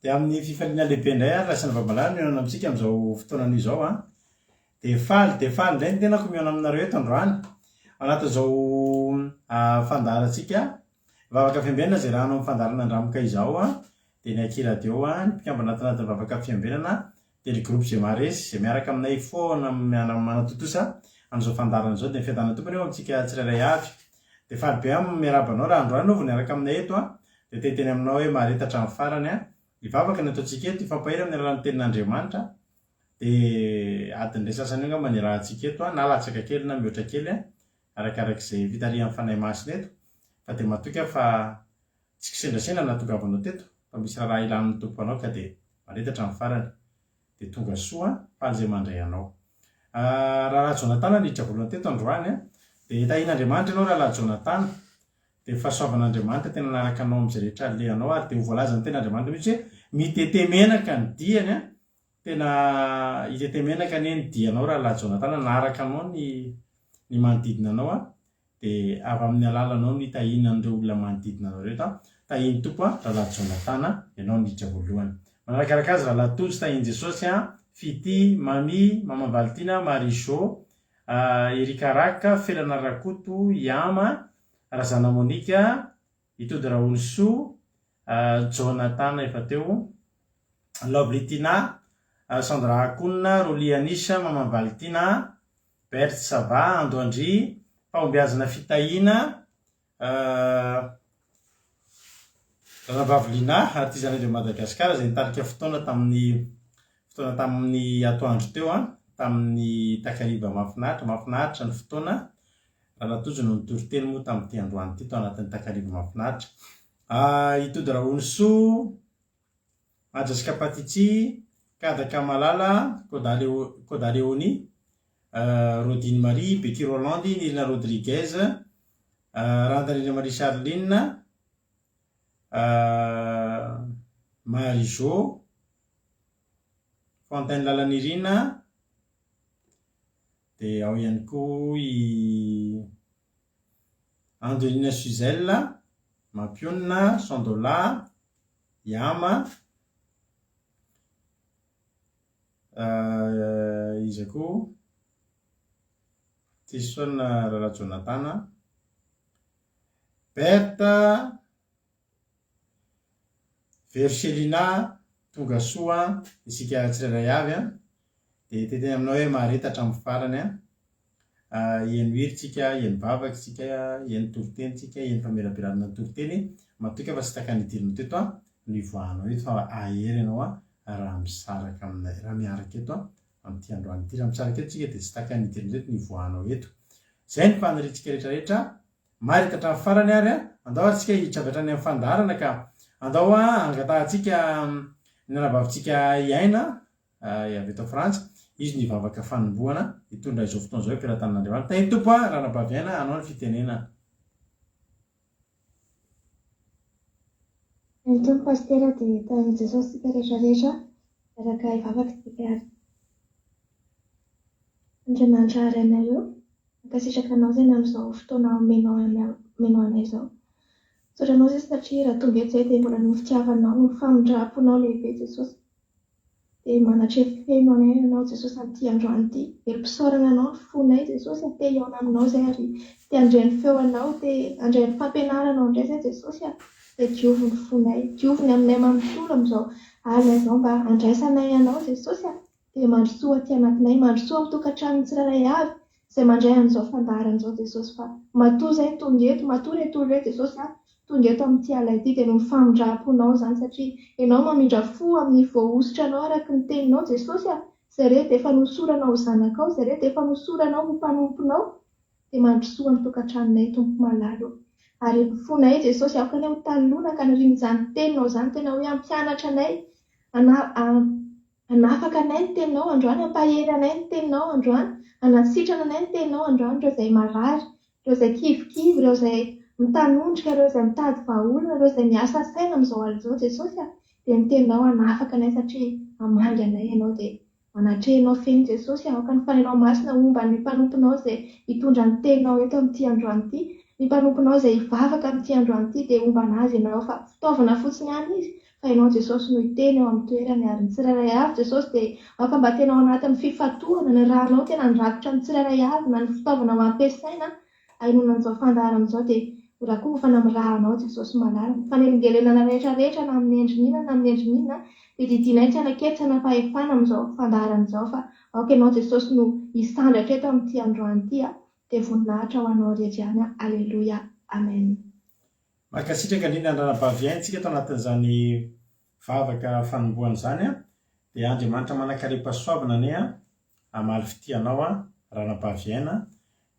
dia amin'ny fifaliana lehibe indray a lasina babalany mihaona amintsika amin'izao fotoanan'io izao a dia faly indray ny tenako mihaona aminareo eto androany anatin'izao fandarantsika vavaka fiambenana zay raha anao amin'ny fandarana andramoka izao a dia ny akiradio a ny mpikambana anatin'ny vavaka fiambenana dia ny groupe Gemaresy zay miaraka aminay foana manatotosa amin'izao fandarana izao dia ny fiadanana tompony eo amintsika tsirairay avy dia faly be amin'ny miarabanao raha androany nao vao niaraka aminay eto a dia teteny aminao hoe maharetatra amin'ny farany a ivavaka ny ataontsika eto ifampahery amin'ny alalan'ny tenin'Andriamanitra dia adin'ilay sasany io angamba ny rahantsika eto a na latsaka kely na mihoatra kely a arakarak'izay fitarihan'ny fanahy masina eto fa dia matoka fa tsy kisendrasena na tongavanao teto fa misy raha ilan'ny tompo anao ka dia maharetatra amin'ny farany dia tonga soa faly zay mandray anao raha Jonatana niditra voalohany teto androany a dia tahian'Andriamanitra ianao raha Jonatana dia fahasoavan'Andriamanitra tena naraka anao amin'izay rehetra alehanao ary dia ho voalazany tena Andriamanitra mihitsy hoe mitete menaka ny diany a tena hitete menaka anie ny dianao raha Jonatana naraka anao ny manodidina anao a dia avy amin'ny alalanao ny tahinan'ireo olona manodidina anao rehetra tahiny tompo a raha Jonatana ianao niditra voalohany manarakaraka azy raha Tozy tahiny Jesosy a Fity Mami Mama Valtina Marijo Erika Raka Felana Rakoto Yama Razana Monika Itody Raolso Jonatana efa teo Loblitina Sandra Akonina Roli Anisa Mama Valtina Berthe Sava Andoandry Fahombiazana Fitahina Ranavavlina artizana de Madagasikara zay nitarika fotoana tamin'ny atoandro teo a tamin'ny takariva mafinaritra ny fotoana raha Tojo no nitory-teny moa tamin'ity androany ity tao anatin'ny takariva mafinaritra Itody Raolso Majaska Patitsy Kadaka Malala Kodaleoni Rodine Marie Becky Rolandi Nilina Rodriguez Randanina Marie Charline Marijo Fontaine Lalanirina dia ao ihany koa Angelina Suzelle Mampionina Sandola Yama izy koa Tisona Rara Jonatana Berta Verselina tonga soa isika tsirairay avy a dia teteny aminao hoe maharetatra amin'ny farany a iany hiritsika iany vavaksika iany toritentsika iany fameraberanana toriteny matoka fa tsy takany idirina teto a ny voanao eto fa ahery ianao a raha misaraka aminay raha miaraka eto a amin'ity androany ity raha misaraka eto tsika dia tsy takany idirina teto ny voanao eto zay ny faniritsika rehetrarehetra maharetatra amin'ny farany ary a andao ary tsika hitravatra any amin'ny fandarana ka andao a angatahantsika ny anabavitsika iaina avy eto Frantsa izy ny vavaka fanombohana hitondra izao fotoana izao ampiaratan'Andriamanitra tahiny tompo a raha anabavy iaina anao ny fitenena ny tompo pastera dia tahiny Jesosy sika rehetrarehetra miaraka ivavaka tsika ary Andriamanitra ary anareo ankasitraka anao zay amin'izao fotoana meno anay izao sotranao zay satria raha tonga eto izay dia mbola no fitiavanao no famindraponao lehibe Jesosy dia manatrefy feno anay ianao Jesosy amin'ity androany ity verom-pisaorana anao ny fonay Jesosy te hiaona aminao zay ary te handray ny feo anao te handray ny fampianaranao indray zay Jesosy dia diovy ny fonay diovy ny aminay manontolo amin'izao alina izao mba handraisanay anao Jesosy dia mandrosoa aty anatinay mandrosoa amin'ny tokantrano tsirairay avy izay mandray an'izao fandaharana izao Jesosy fa matoa zay tonga eto matoa reto olona reto Jesosy tonga eto amin'ity ala ity dia no famindram-ponao zany satria ianao mamindra fo amin'ny voahositranao araka ny teninao Jesosy izay reto efa nosoranao ho zanakao izay reto efa nosoranao ho mpanomponao dia mandrosoa ny tokantranonay tompo malalo ary fonay Jesosy aoka anay ho talona ka nirian'izany teninao zany tena hoe ampianatra anay anafaka anay ny teninao androany ampahery anay ny teninao androany anasitrana anay ny teninao androany ireo izay marary ireo izay kivikivy ireo izay mitanondrika ireo izay mitady vahaolana ireo izay miasa saina amin'izao alina izao Jesosy dia ny teninao anafaka anay satria hamangy anay ianao dia manatrehanao feno Jesosy aoka ny fanenao masina omba ny mpanomponao izay hitondra ny teninao eto amin'ity androany ity ny mpanomponao izay hivavaka amin'ity androany ity dia ombana azy ianao fa fitaovana fotsiny ihany izy, fa ianao Jesosy no hiteny eo amin'ny toerany ary ny tsirairay avy Jesosy dia afaka mba tena ao anatin'ny fifatohana ny rahanao tena nirakotra ny tsirairay avy na ny fitaovana ho ampiasaina hainoanan'izao fandaharan'izao dia rakofana amin'ny rahanao Jesosy malalana. Fanelingelenana rehetrarehetra na amin'ny endriny inona na amin'ny endriny inona dia didinay tsy hanaketsana fahefana amin'izao fandaharan'izao fa aoka ianao Jesosy no hisandratra eto amin'ity androany ity dia voninahitra ho anao riajany. Aleloia. Amen. Mankasitraka indrindra ny ranam-pahaviantsika tao anatin'izany vavaka fanombohana izany dia Andriamanitra manakariam-pahasoavana anie hamaly fitianao ranam-pahaviana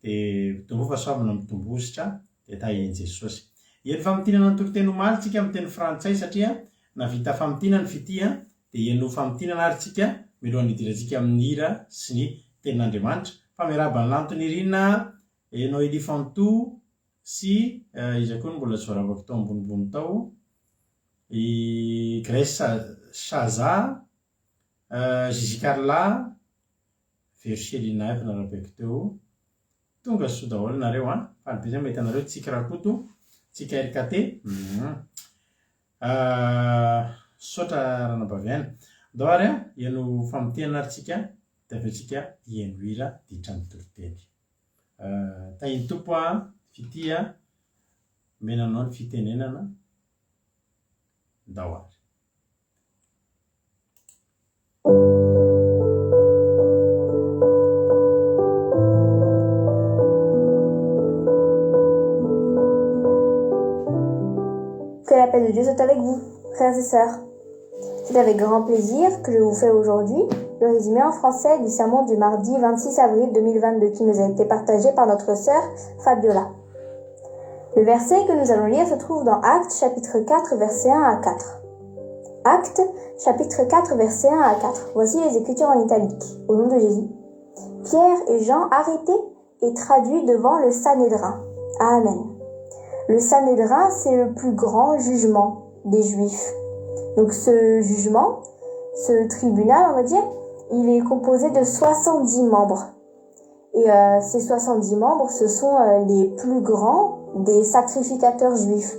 dia tombo fahasoavana mitombositra dia tahian Jesosy. Eny famintinana ny tokoteny omaly tsika amin'ny teny frantsay satria navita famintina ny fitia dia eno famintinana ary tsika milohan'ny idirantsika amin'ny hira sy ny tenin'Andriamanitra. Famerabany lantony irina enao Elifanto sy iza koa no mbola tsy voaravako tao ambonimbony tao i Grace Chaza, Gigi Carla, Verselina efa narabeko teo. Tonga soa daholo nareo falibe zay mahita anareo tsika rakoto, tsika RKT. Sotra ranam-pahaviana. Doary ieno famintenana ary tsika dia avetsika ieno hira ditra ny toroteny. Tahiny tompo fitia menanao ny fitenenana dahoary. Que la paix de Dieu soit avec vous, frères et sœurs. C'est avec grand plaisir que je vous fais aujourd'hui le résumé en français du sermon du mardi 26 avril 2022 qui nous a été partagé par notre sœur Fabiola. Le verset que nous allons lire se trouve dans Actes chapitre 4 versets 1 à 4. Actes chapitre 4 versets 1 à 4. Voici les écritures en italique. Au nom de Jésus. Pierre et Jean arrêtés et traduits devant le Sanhédrin. Amen. Le Sanhédrin, c'est le plus grand jugement des Juifs. Donc ce jugement, ce tribunal, on va dire, il est composé de 70 membres. Et ces 70 membres, ce sont les plus grands des sacrificateurs juifs.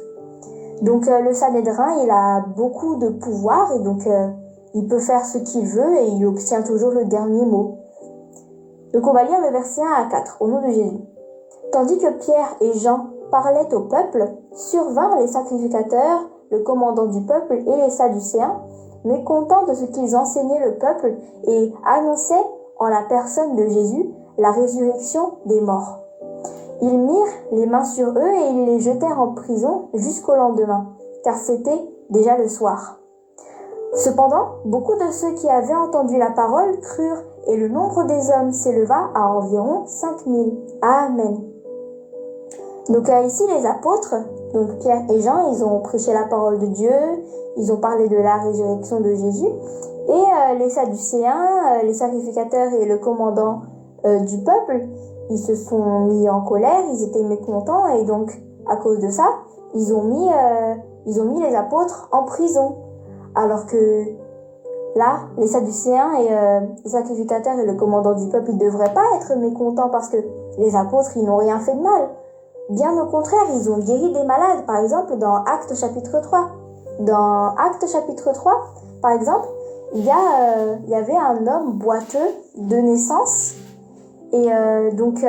Donc le Sanhédrin, il a beaucoup de pouvoir et donc il peut faire ce qu'il veut et il obtient toujours le dernier mot. Donc on va lire le verset 1 à 4, au nom de Jésus. Tandis que Pierre et Jean parlaient au peuple, survinrent les sacrificateurs, le commandant du peuple et les Sadducéens, mécontents de ce qu'ils enseignaient le peuple et annonçaient en la personne de Jésus la résurrection des morts. Ils mirent les mains sur eux et ils les jetèrent en prison jusqu'au lendemain, car c'était déjà le soir. Cependant, beaucoup de ceux qui avaient entendu la parole crurent et le nombre des hommes s'éleva à environ 5000. Amen. Donc ici les apôtres, donc Pierre et Jean, ils ont prêché la parole de Dieu, ils ont parlé de la résurrection de Jésus, et les Sadducéens, les sacrificateurs et le commandant du peuple, ils se sont mis en colère, ils étaient mécontents, et donc à cause de ça, ils ont mis les apôtres en prison. Alors que là, les Sadducéens et les sacrificateurs et le commandant du peuple, ils ne devraient pas être mécontents parce que les apôtres, ils n'ont rien fait de mal. Bien au contraire, ils ont guéri des malades, par exemple dans Actes chapitre 3. Dans Actes chapitre 3, par exemple, il y avait un homme boiteux de naissance et donc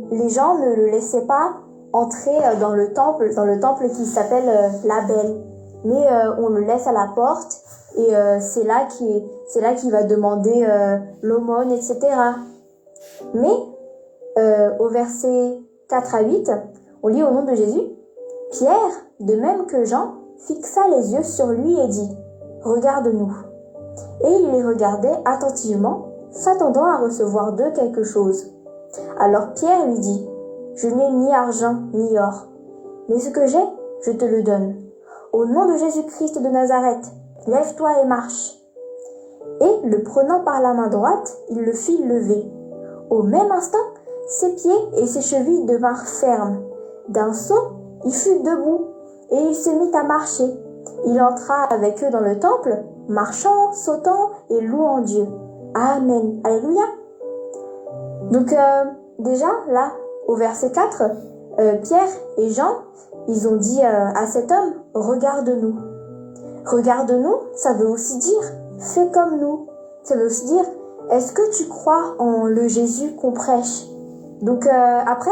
les gens ne le laissaient pas entrer dans le temple qui s'appelle la Belle. Mais on le laisse à la porte et c'est là qu'il va demander l'aumône, etc. Mais au verset 4 à 8, on lit au nom de Jésus, Pierre, de même que Jean, fixa les yeux sur lui et dit, « Regarde-nous ». Et il les regardait attentivement, s'attendant à recevoir d'eux quelque chose. Alors Pierre lui dit, « Je n'ai ni argent ni or, mais ce que j'ai, je te le donne. Au nom de Jésus-Christ de Nazareth, lève-toi et marche. » Et le prenant par la main droite, il le fit lever. Au même instant, ses pieds et ses chevilles devinrent fermes. D'un saut, il fut debout et il se mit à marcher. Il entra avec eux dans le temple, marchant, sautant et louant Dieu. Amen. Alléluia. Donc déjà, là, au verset 4, Pierre et Jean, ils ont dit à cet homme, regarde-nous. Regarde-nous, ça veut aussi dire, fais comme nous. Ça veut aussi dire, est-ce que tu crois en le Jésus qu'on prêche? Donc après,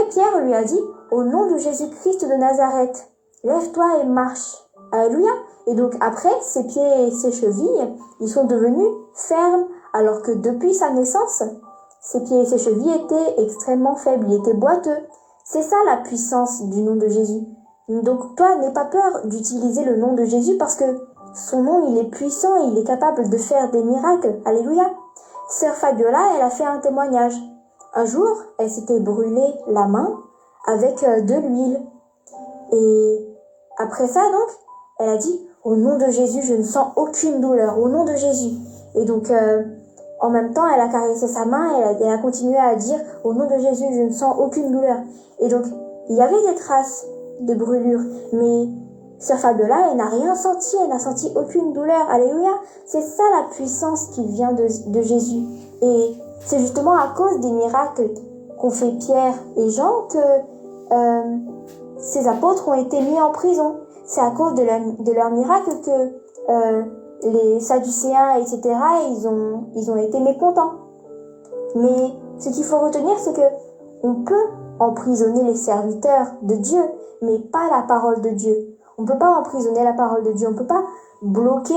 Pierre lui a dit, au nom de Jésus-Christ de Nazareth, lève-toi et marche. Alléluia. Et donc après, ses pieds et ses chevilles, ils sont devenus fermes, alors que depuis sa naissance, ses pieds et ses chevilles étaient extrêmement faibles, ils étaient boiteux. C'est ça la puissance du nom de Jésus. Donc toi, n'aie pas peur d'utiliser le nom de Jésus parce que son nom, il est puissant et il est capable de faire des miracles. Alléluia. Sœur Fabiola, elle a fait un témoignage. Un jour, elle s'était brûlée la main avec de l'huile. Et après ça, donc, elle a dit, au nom de Jésus, je ne sens aucune douleur, au nom de Jésus. Et donc, en même temps, elle a caressé sa main et elle a continué à dire, au nom de Jésus, je ne sens aucune douleur. Et donc, il y avait des traces de brûlure, mais Sœur Fabiola, elle n'a rien senti, elle n'a senti aucune douleur. Alléluia. C'est ça la puissance qui vient de Jésus. Et c'est justement à cause des miracles qu'ont fait Pierre et Jean que ces apôtres ont été mis en prison. C'est à cause de leur miracle que les Sadducéens, etc., ils ont été mécontents. Mais ce qu'il faut retenir, c'est que on peut emprisonner les serviteurs de Dieu, mais pas la parole de Dieu. On ne peut pas emprisonner la parole de Dieu, on ne peut pas bloquer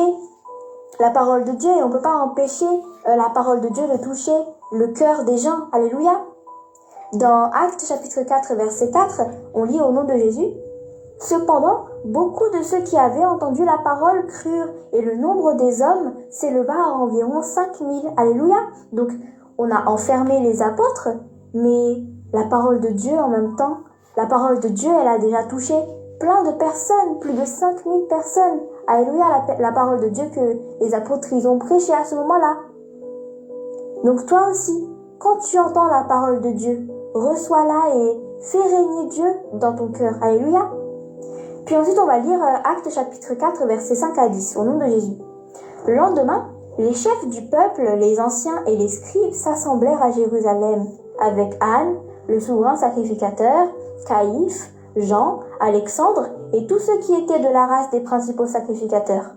la parole de Dieu et on ne peut pas empêcher la parole de Dieu de toucher le cœur des gens. Alléluia. Dans Actes chapitre 4, verset 4, on lit au nom de Jésus. Cependant, beaucoup de ceux qui avaient entendu la parole crurent et le nombre des hommes s'éleva à environ 5000. Alléluia. Donc, on a enfermé les apôtres, mais la parole de Dieu en même temps, la parole de Dieu, elle a déjà touché plein de personnes, plus de 5000 personnes. Alléluia, la parole de Dieu que les apôtres, ils ont prêché à ce moment-là. Donc toi aussi, quand tu entends la parole de Dieu, reçois-la et fais régner Dieu dans ton cœur. Alléluia. Puis ensuite, on va lire Actes chapitre 4, versets 5 à 10, au nom de Jésus. Le lendemain, les chefs du peuple, les anciens et les scribes s'assemblèrent à Jérusalem avec Anne, le souverain sacrificateur, Caïphe, Jean, Alexandre et tous ceux qui étaient de la race des principaux sacrificateurs.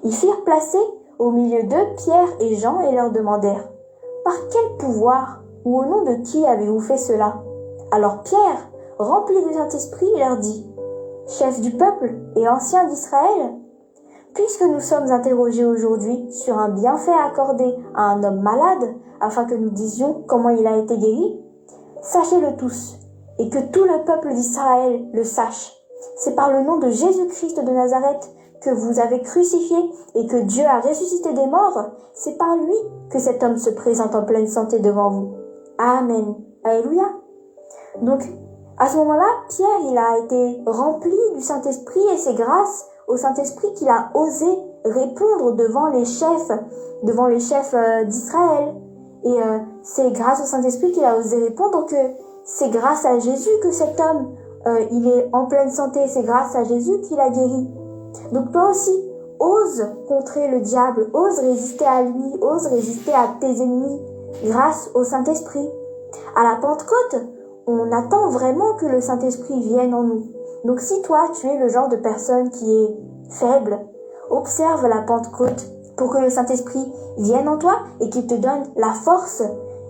Ils firent placer au milieu d'eux Pierre et Jean et leur demandèrent « Par quel pouvoir ou au nom de qui avez-vous fait cela ?» Alors Pierre, rempli du Saint-Esprit, leur dit « Chef du peuple et ancien d'Israël, puisque nous sommes interrogés aujourd'hui sur un bienfait accordé à un homme malade, afin que nous disions comment il a été guéri, sachez-le tous, et que tout le peuple d'Israël le sache. C'est par le nom de Jésus-Christ de Nazareth que vous avez crucifié et que Dieu a ressuscité des morts. C'est par lui que cet homme se présente en pleine santé devant vous. Amen. Alléluia. Donc, à ce moment-là, Pierre, il a été rempli du Saint-Esprit et c'est grâce au Saint-Esprit qu'il a osé répondre devant les chefs d'Israël. Et c'est grâce au Saint-Esprit qu'il a osé répondre. Donc, c'est grâce à Jésus que cet homme, il est en pleine santé. C'est grâce à Jésus qu'il a guéri. Donc toi aussi, ose contrer le diable, ose résister à lui, ose résister à tes ennemis grâce au Saint-Esprit. À la Pentecôte, on attend vraiment que le Saint-Esprit vienne en nous. Donc si toi, tu es le genre de personne qui est faible, observe la Pentecôte pour que le Saint-Esprit vienne en toi et qu'il te donne la force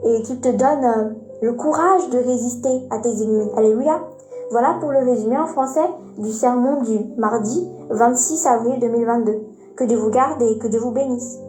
et qu'il te donne le courage de résister à tes ennemis. Alléluia. Voilà pour le résumé en français du sermon du mardi 26 avril 2022. Que Dieu vous garde et que Dieu vous bénisse.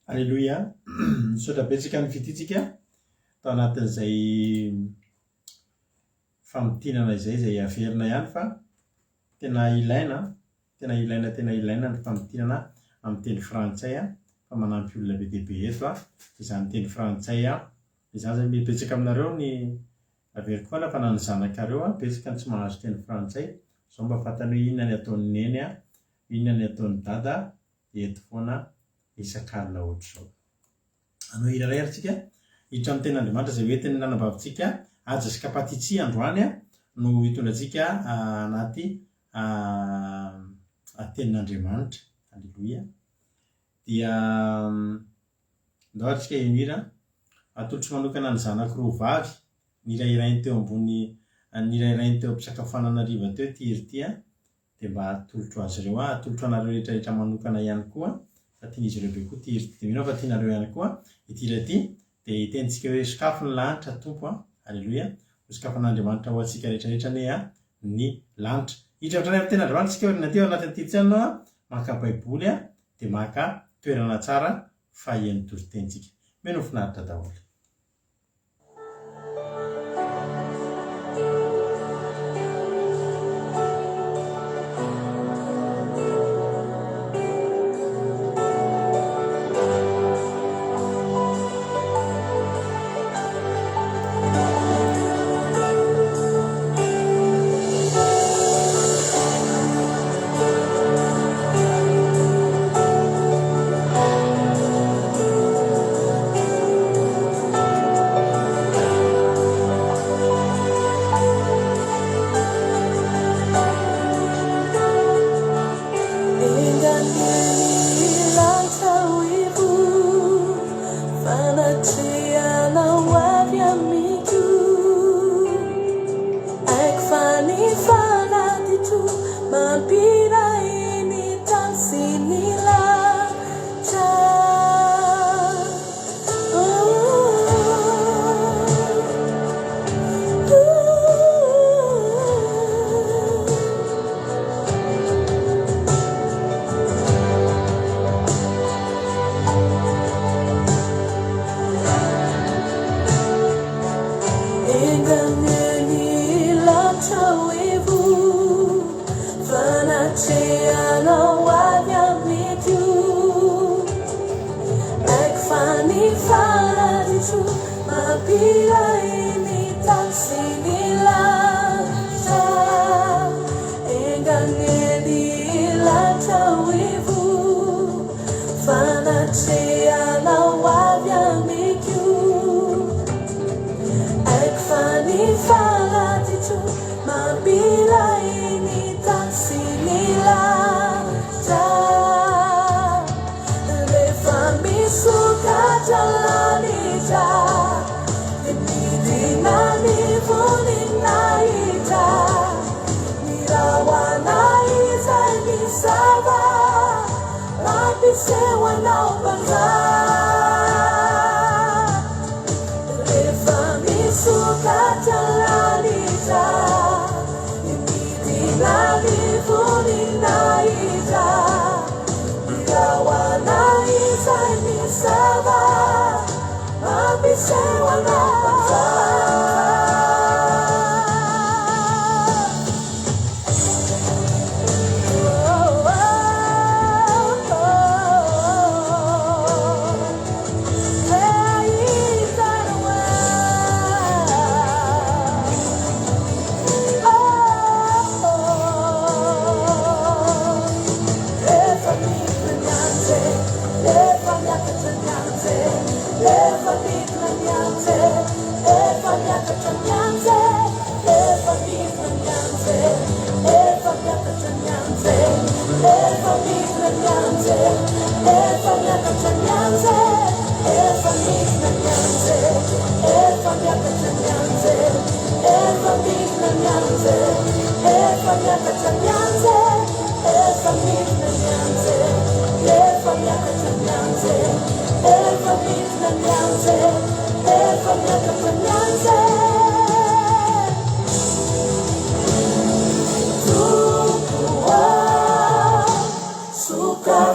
Alléluia. Misaotra betsaka ny fititsika tao anatin'izay famotinana izay averina ihany fa tena ilaina ny famotinana amin'ny teny frantsay fa manampy olona be dia be eto izany teny frantsay izany zay mibetsaka aminareo ny avery koa lafa na ny zanakareo betsaka ny tsy mahazo teny frantsay zao mba fantany hoe inona ny ataon'ny neny inona ny ataon'ny dada eto foana isan-karina ohatr'izao. anao iraray arytsika hiditra amin'ny ten'Andriamanitra izay hoentiny nanambavintsika aja sy kapatitsy androany no hitondratsika anaty tenin'Andriamanitra. Alleloia. Dia ndao atsika hihira atolotra manokana ny zanako roa vavy nirairainy teo ambony nirairainy teo am-pisakafoanana riva teo ty hira ty dia mba atolotro azy ireo atolotro anareo rehetrarehetra manokana ihany koa fa tian'izy ireo be koa ty hira ty dia mino fa tianareo ihany koa ity hira ty dia hitentsika hoe sokafo ny lanitra tompo alleloia ho sokafan'Andriamanitra ho antsika rehetrarehetra ny lanitra hiditra amin'ny amin'ny ten'Andriamanitra tsika orina teo anatin'ity tsy anao maka baiboly dia maka toerana tsara fa hian'ny toritentsika meno finaritra daholo.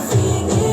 Fini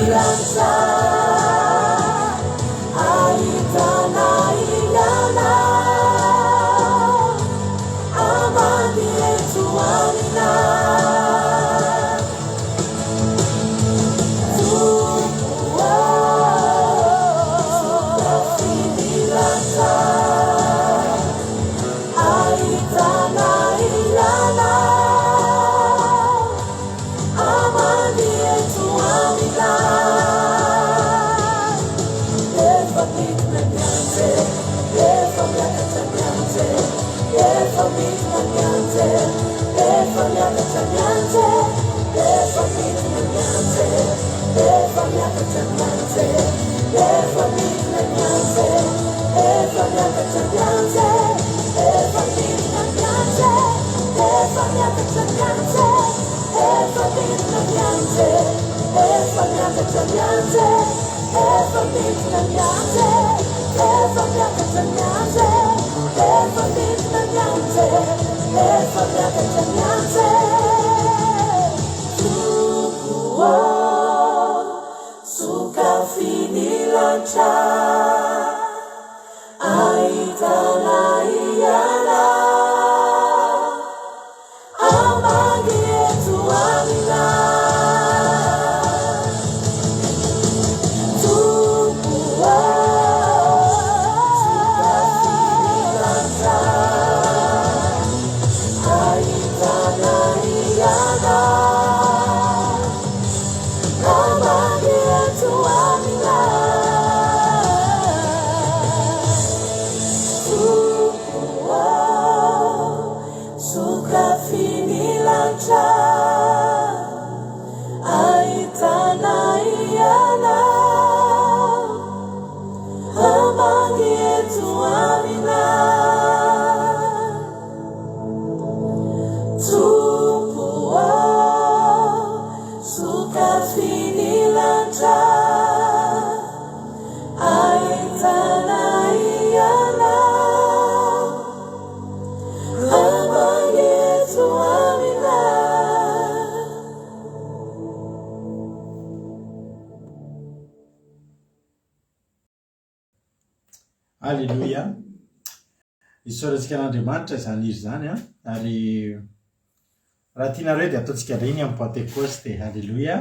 Alleluia. Isaorantsika an'Andriamanitra izany izy zany a. Ary raha tianareo dia ataontsika indray iny amin'ny Pentecoste. Alleluia.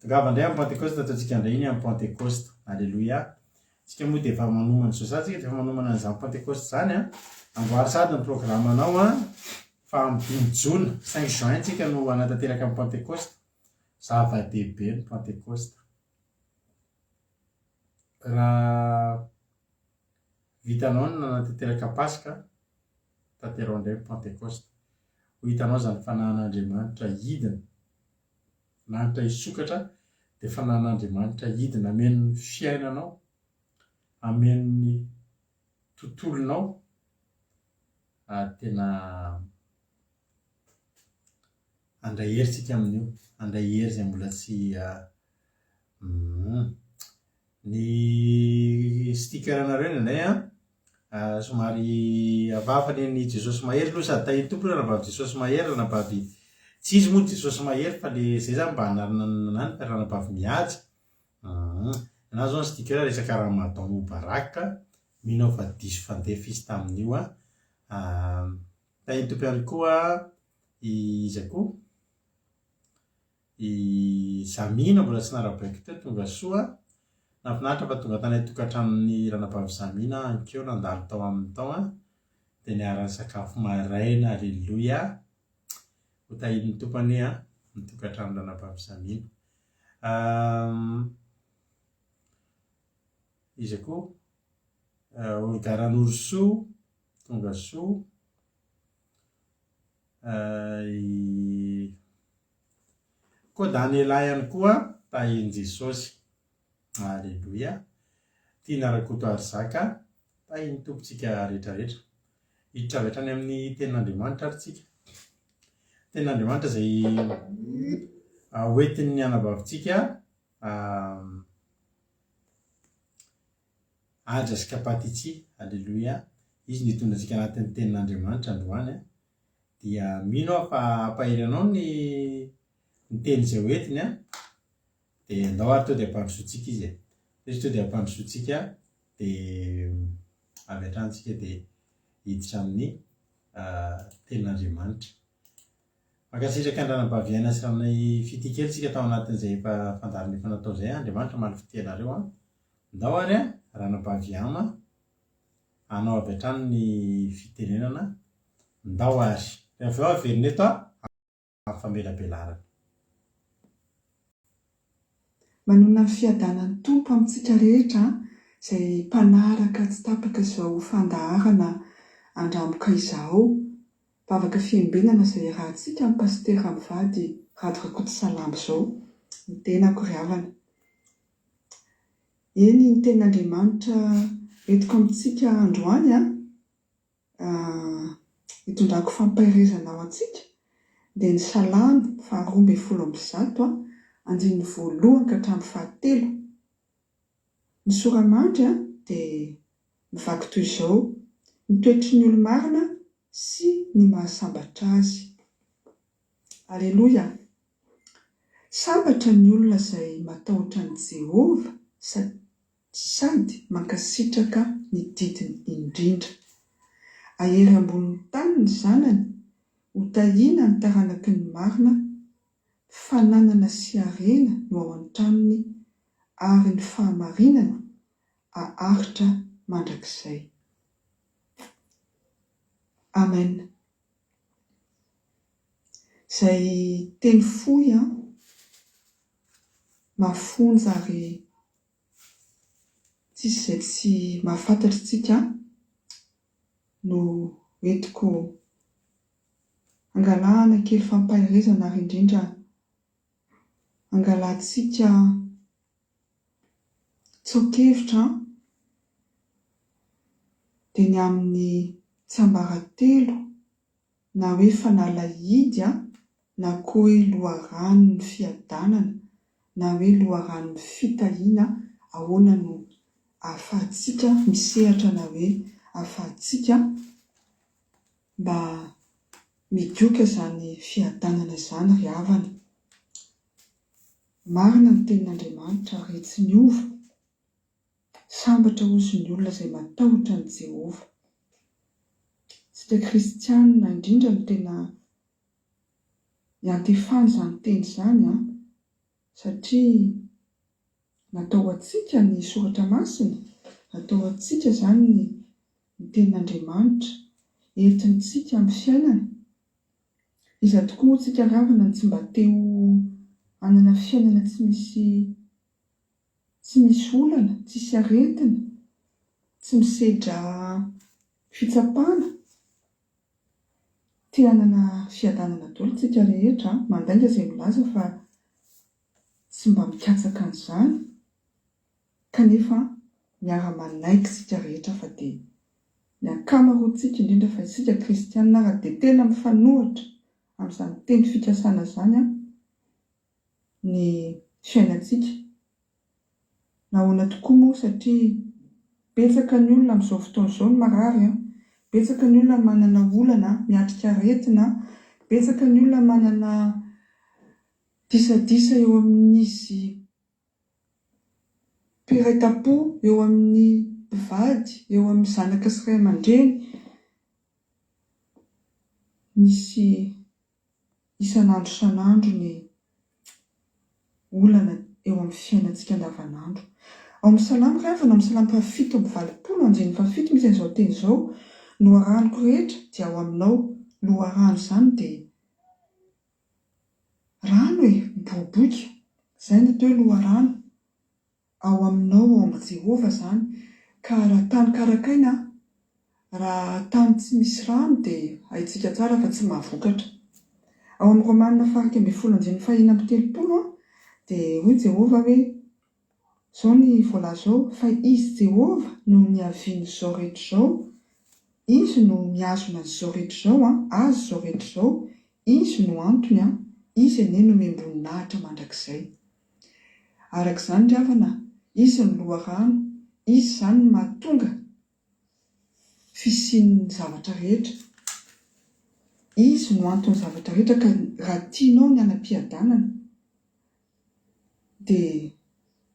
Tongava indray amin'ny Pentecoste, ataontsika indray iny amin'ny Pentecoste. Alleluia. Tsika moa dia efa manomana izao sady tsika dia efa manomana an'izany Pentecoste zany a. Amboary sady ny programanao a fa amin'ny 5 Jona 5 juin tsika no anatanteraka amin'ny Pentecoste. Zava-dehibe ny Pentecoste. Raha vitanao ny nanatanteraka Pasika, tanterao indray Pentecoste. Ho hitanao zany fanahin'Andriamanitra hidina. Lanitra hisokatra dia fanahin'Andriamanitra hidina. Ameny fiainanao, ameny tontolonao. Tena andray hery tsika amin'io. Andray hery izay mbola tsy ny stikeranareo indray a somary avafany ny Jesosy mahery aloha sady tahiny tompo raha nabavy Jesosy mahery raha nabavy tsy izy moa Jesosy mahery fa le zay zany mba hanarina nany fa raha nabavy mihaja. Na zao ny stikera resaka Ramadan Mubarak mino fa diso fandefa izy tamin'io a. Tahiny tompo ihany koa iza koa i Zamina mbola tsy narabaiko teo tonga soa. Nafinaritra fa tonga tany tokantranon'ny ranabavy Zamina ankeo nandalo tao amin'ny tao dia niarany sakafo maraina. Alleluia. Ho tahin'ny tompany ny tokantrano ranabavy Zamina. Izy koa Olga Ranoroso tonga soa. Koa Daniela ihany koa tahiny Jesosy. Alleluia. Tiana Rakoto Arzaka tahiny tompontsika rehetrarehetra. Hiditra avy hatrany amin'ny tenin'Andriamanitra ary tsika. Tenin'Andriamanitra izay hoentin'ny anabavintsika Aja sy Kapatitsy. Alleluia. Izy nitondra antsika anatin'ny tenin'Andriamanitra androany dia mino aho fa ampaheranao ny teny izay hoentiny dia andao ary to dia ampandrosoantsika izy. Izy to dia ampandrosoantsika dia avy hatranintsika dia hiditra amin'ny tenin'Andriamanitra. Mankasitraka andranam-pahaviana sy ranay fitikely tsika tao anatin'izay efa fandariny efa natao izay. Andriamanitra maly fitianareo andao ary ranam-pahaviana anao avy hatrany ny fitenenana ndao ary. Rehefa avy averina eto amin'ny famelabelarana. Manona ny fiadanan'ny tompo amintsika rehetra izay mpanaraka tsy tapaka izao fandaharana andramboka izao, bavaka fiangonana izay rahantsika amin'ny pastera mivady Rado Rakotosalamo izao, ny tenako ry havana. Eny ny ten'Andriamanitra entiko amintsika androany hitondrako fampahirizana ao antsika dia ny Salamo 2:1 andininy 1 ka hatramin'ny 7. Ny soramandry dia mivaky toy izao: ny toetry ny olo-marina sy ny mahasambatra azy. Aleloia! Sambatra ny olona izay matahotra ny Jehova sady mankasitraka ny didiny indrindra. Ahery ambonin'ny tany ny zanany, ho tahiana ny taranaky ny marina, fananana sy harena no ao an-tranony, ary ny fahamarinana aharitra mandrakizay. Amen. Izay teny fohy mafonja ary tsisy izay tsy mahafantatra tsika no entiko angalana kely fampahirizana ary indrindra angalantsika tsoakevitra dia ny amin'ny tsiambaratelo na hoe fanalahidy na koa hoe loharanon'ny fiadanana na hoe loharanon'ny fitahiana ahoana no ahafahantsika misehatra na hoe ahafahantsika mba midioka izany fiadanana izany ry havana. Marina ny tenin'Andriamanitra ary tsy miova. Sambatra hozy ny olona izay matahotra ny Jehova. Tsika kristianina indrindra no tena iantefana izany teny izany satria natao antsika ny soratra masina, natao antsika izany ny tenin'Andriamanitra entintsika amin'ny fiainana. Iza tokoa moa tsika ravana tsy mba teo anana fiainana tsy misy olana, tsy misy aretina, tsy misedra fitsapana. Tia anana fiadanana daholo tsika rehetra, mandainga izay milaza fa tsy mba mikatsaka an'izany, kanefa miara-manaiky tsika rehetra fa dia ny ankamaroantsika indrindra fa isika kristianina raha dia tena mifanohitra amin'izany teny fikasana izany ny fiainantsika. Nahoana tokoa moa satria betsaka ny olona amin'izao fotoana izao ny marary, betsaka ny olona manana olana miatrika aretina, betsaka ny olona manana disadisa eo amin'izy mpiray-tam-po, eo amin'ny mpivady, eo amin'ny zanaka sy ray aman-dreny. Misy isan'andro isan'andro ny olana eo amin'ny fiainantsika andavanandro. Ao amin'ny Salamo ravana, amin'ny Salamo 1:20 misy an'izao teny izao: loharanoko rehetra dia ao aminao. Loharano izany dia rano miboboka, izay ny atao hoe loharano. Ao aminao, ao amin'ny Jehova izany. Ka raha tany karakaina, raha tany tsy misy rano dia haitsika tsara fa tsy mahavokatra. Ao amin'ny Romanina 12:1-3 dia hoy Jehova hoe, izao ny voalaza izao: fa izy Jehova no niaviany izao rehetra izao, izy no miazona izao rehetra izao, azy izao rehetra izao, izy no antony, izy anie no miamboninaitra mandrakizay. Arak'izany ry havana, izy ny loharano, izy izany no mahatonga fisian'ny zavatra rehetra, izy no antony zavatra rehetra. Ka raha tianao ny anam-piadanana dia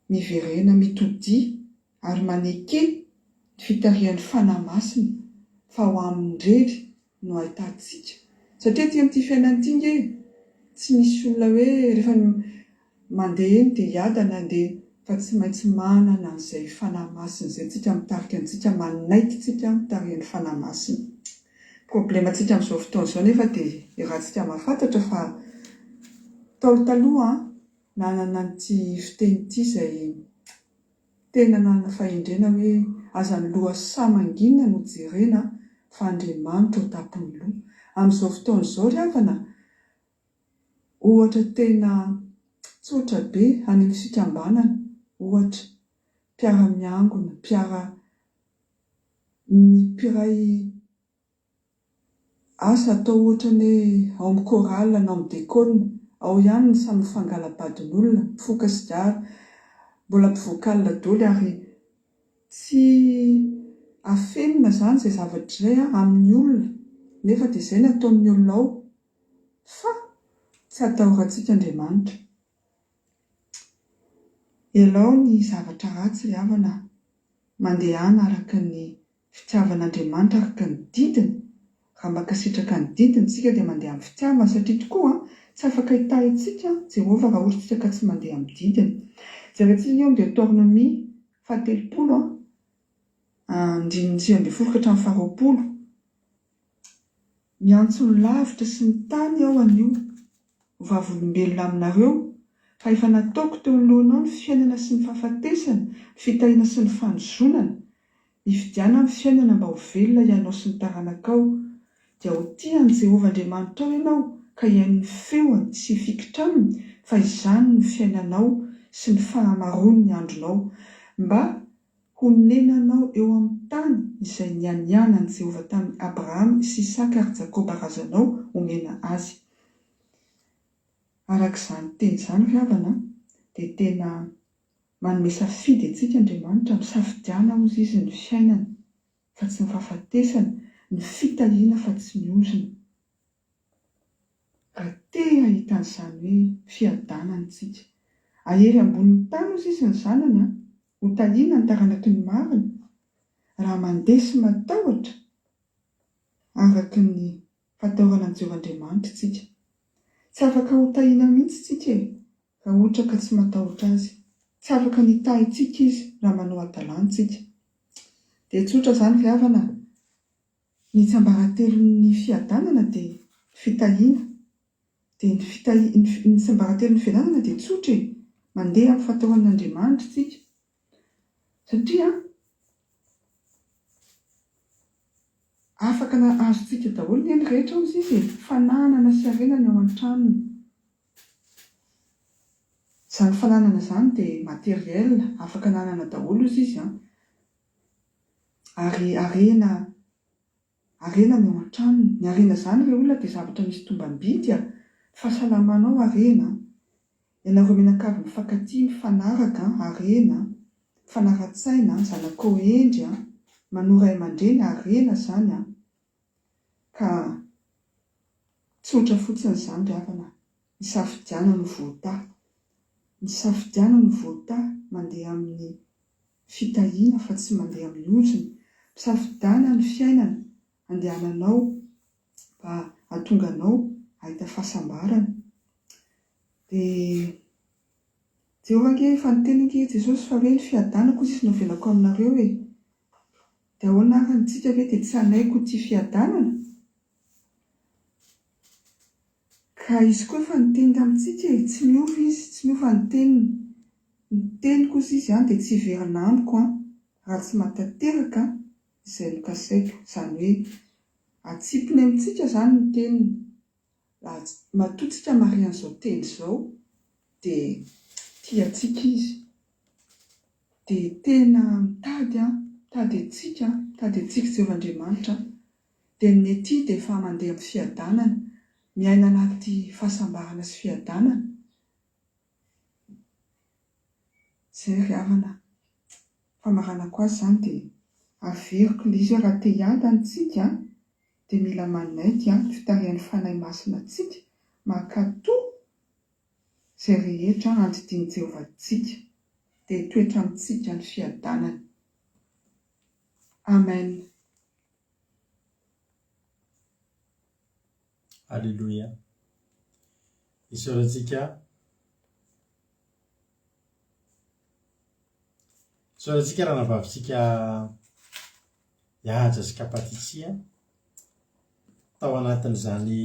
miverena mitodia ary maneke ny fitarihan'ny fanahy masina fa ho amin'ny irery no ahitantsika. Satria ety amin'ity fiainana ity nge tsy misy olona hoe rehefa mandeha eny dia hiadana andeha, fa tsy maintsy manana an'izay fanahy masina izay tsika mitarika antsika, manaiky tsika mitarihan'ny fanahy masina. Problemantsika amin'izao fotoana izao nefa dia rahantsika mahafantatra fa taolo taloha nanana an'ity fiteny ity izay tena nanana fahendrena hoe aza ny loha samangina no jerena fa Andriamanitra ao tampony loha. Amin'izao fotoana izao ry havana, ohatra tena tsotra be any amin'ny fikambanana, ohatra mpiara-miangona, ny mpiray asa atao ohatra ny ao amin'ny chorale na amin'ny déconne, ao ihany ny samy fangalam-badin'olona, mifoka sigara, mbola mpivoakалina daholo ary tsy afenina izany izay zavatra izay amin'ny olona, nefa dia izay no ataon'ny olona ao, fa tsy atahorantsika Andriamanitra. Elao ny zavatra ratsy ry havana, mandehana araka ny fitiavan'Andriamanitra, araka ny didiny. Raha mankasitraka ny didiny tsika dia mandeha amin'ny fitiavana, satria tokoa tsy afaka hitahintsika Jehovah raha ohatra ka tsy mandeha amin'ny didiny. Jerentsika eo amin'ny Deutéronomie 30 9-20 miantso ny lavitra sy ny tany ao anio vavolombelona aminareo, fa efa nataoko teo alohanao ny fiainana sy ny fahafatesana, ny fitahiana sy ny fanozonana, hifidiana amin'ny fiainana mba ho velona ianao sy ny taranakao. Dia ho tian'i Jehovah Andriamanitra ao ianao, ka hiain'ny feony sy fikitra aminy, fa izany ny fiainanao sy ny fahamaroany ny andronao, mba ho nenanao eo amin'ny tany izay nianianan'i Jehovah tamin'i Abraham sy Isaka ary Jakoba razanao omena azy. Arak'izany teny izany ry havana, dia tena manome safidy antsika Andriamanitra, misafidiana hozy izy ny fiainana fa tsy ny fahafatesana, ny fitahiana fa tsy miozona. Raha te hahita an'izany hoe fiadanana tsika, ahery ambonin'ny tany hozy izy ny zanany, ho tahiana ny taranaky ny marina, raha mandeha sy matahotra araka ny fatahorana Jehovah Andriamanitra tsika. Tsy afaka ho tahiana mihitsy tsika raha ohatra ka tsy matahotra azy. Tsy afaka nitahintsika izy raha manao adalantsika. Dia tsotra izany ry havana, ny tsiambaratelon'ny fiadanana dia fitahiana, dia ny tsiambaratelon'ny fiadanana dia tsotra, mandeha amin'ny fatahoran'Andriamanitra tsika. Satria afaka azontsika daholo ny eny rehetra hozy izy, fananana sy arenany ao an-tranony. Izany fananana izany dia materiel, afaka nanana daholo izy izy, ary arena ny ao an-tranony. Ny arena izany re olona dia zavatra misy tombam-bidy, fahasalamanao arena, ianareo mianakavy mifankatia mifanaraka, arena, mifanara-tsaina, zanakao endry, manoro ray aman-dreny, arena izany. Ka tsotra fotsiny izany ry havana, ny safidiana no voataha, ny safidiana no voataha, mandeha amin'ny fitahiana fa tsy mandeha amin'ny ozony, safidiana ny fiainana andehananao mba hahatonga anao ahita fahasambarana. Dia Jehovah ange efa nitenen'i Jesosy fa hoe ny fiadanako izy novelako aminareo dia ahoana ary antsika ve dia tsy hanaiko ity fiadanana? Ka izy koa efa niteny amintsika, tsy miova izy, tsy miova ny teniny. Ny teniko kosa izy dia tsy hiverina amiko raha tsy matateraka izay nokasaiko. Izany hoe atsipiny amintsika izany ny teniny. Raha matotsika mary an'izao teny izao dia tiantsika izy, dia tena mitady antsika Jehovah Andriamanitra, dia ny ety dia efa mandeha amin'ny fiadanana, miaina anaty fahasambarana sy fiadanana. Izay ry havana, famaranako azy izany dia averiko ilay izy raha te hiady antsika dia mila manaiky fitarihan'ny fanahy masina antsika, mankatoa izay rehetra andidian'i Jehovah antsika, dia toetra amintsika ny fiadanana. Amen. Alléluia. Isaorantsika raha navavitsika hihaja sy kapatitsia tao anatin'izany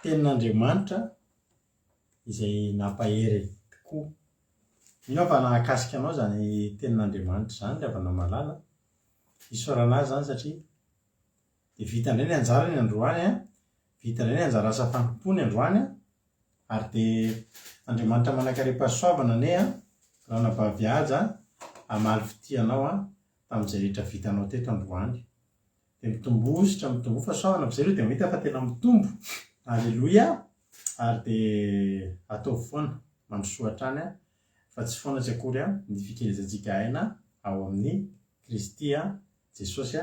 tenin'Andriamanitra izay nampahery tokoa mino fa nahakasika anao zany tenin'Andriamanitra zany ravana malala isorana azy zany satria de vita indray ny anjara ny androany a, vita indray ny anjara asa fampimpony androany a, ary de Andriamanitra manakariam-pahasoavana ane a raha nabavy aja amaly fitianao a tamin'izay rehetra vitanao teto androany. De mitombositra mitombo fahasoavana fa zareo de mahita fa tena mitombo. Alleluia. Ary de atao foana mandrosoatra any a fa tsy foana tsy akory a ny fikelezantsika aina ao amin'ny Kristy a Jesosy a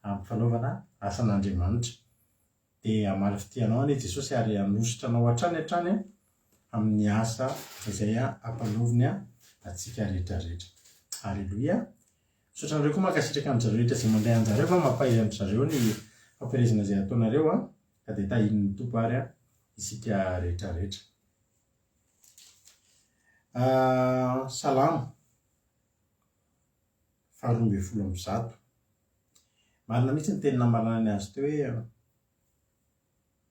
amin'ny fanaovana asan'Andriamanitra. De amaly fitianao ane Jesosy ary hanositra anao hatrany amin'ny asa izay ampanoviny atsika rehetrarehetra. Alleluia. Misaotra anareo koa mankasitraka amin'izareo rehetra izay mandray anjareo fa mampahay amin'izareo ny fampielezana izay ataonareo a ka de tahin'ny tompo ary isika rehetrarehetra. Salamo 12:1. Marina mihitsy ny teny namarana azy teo hoe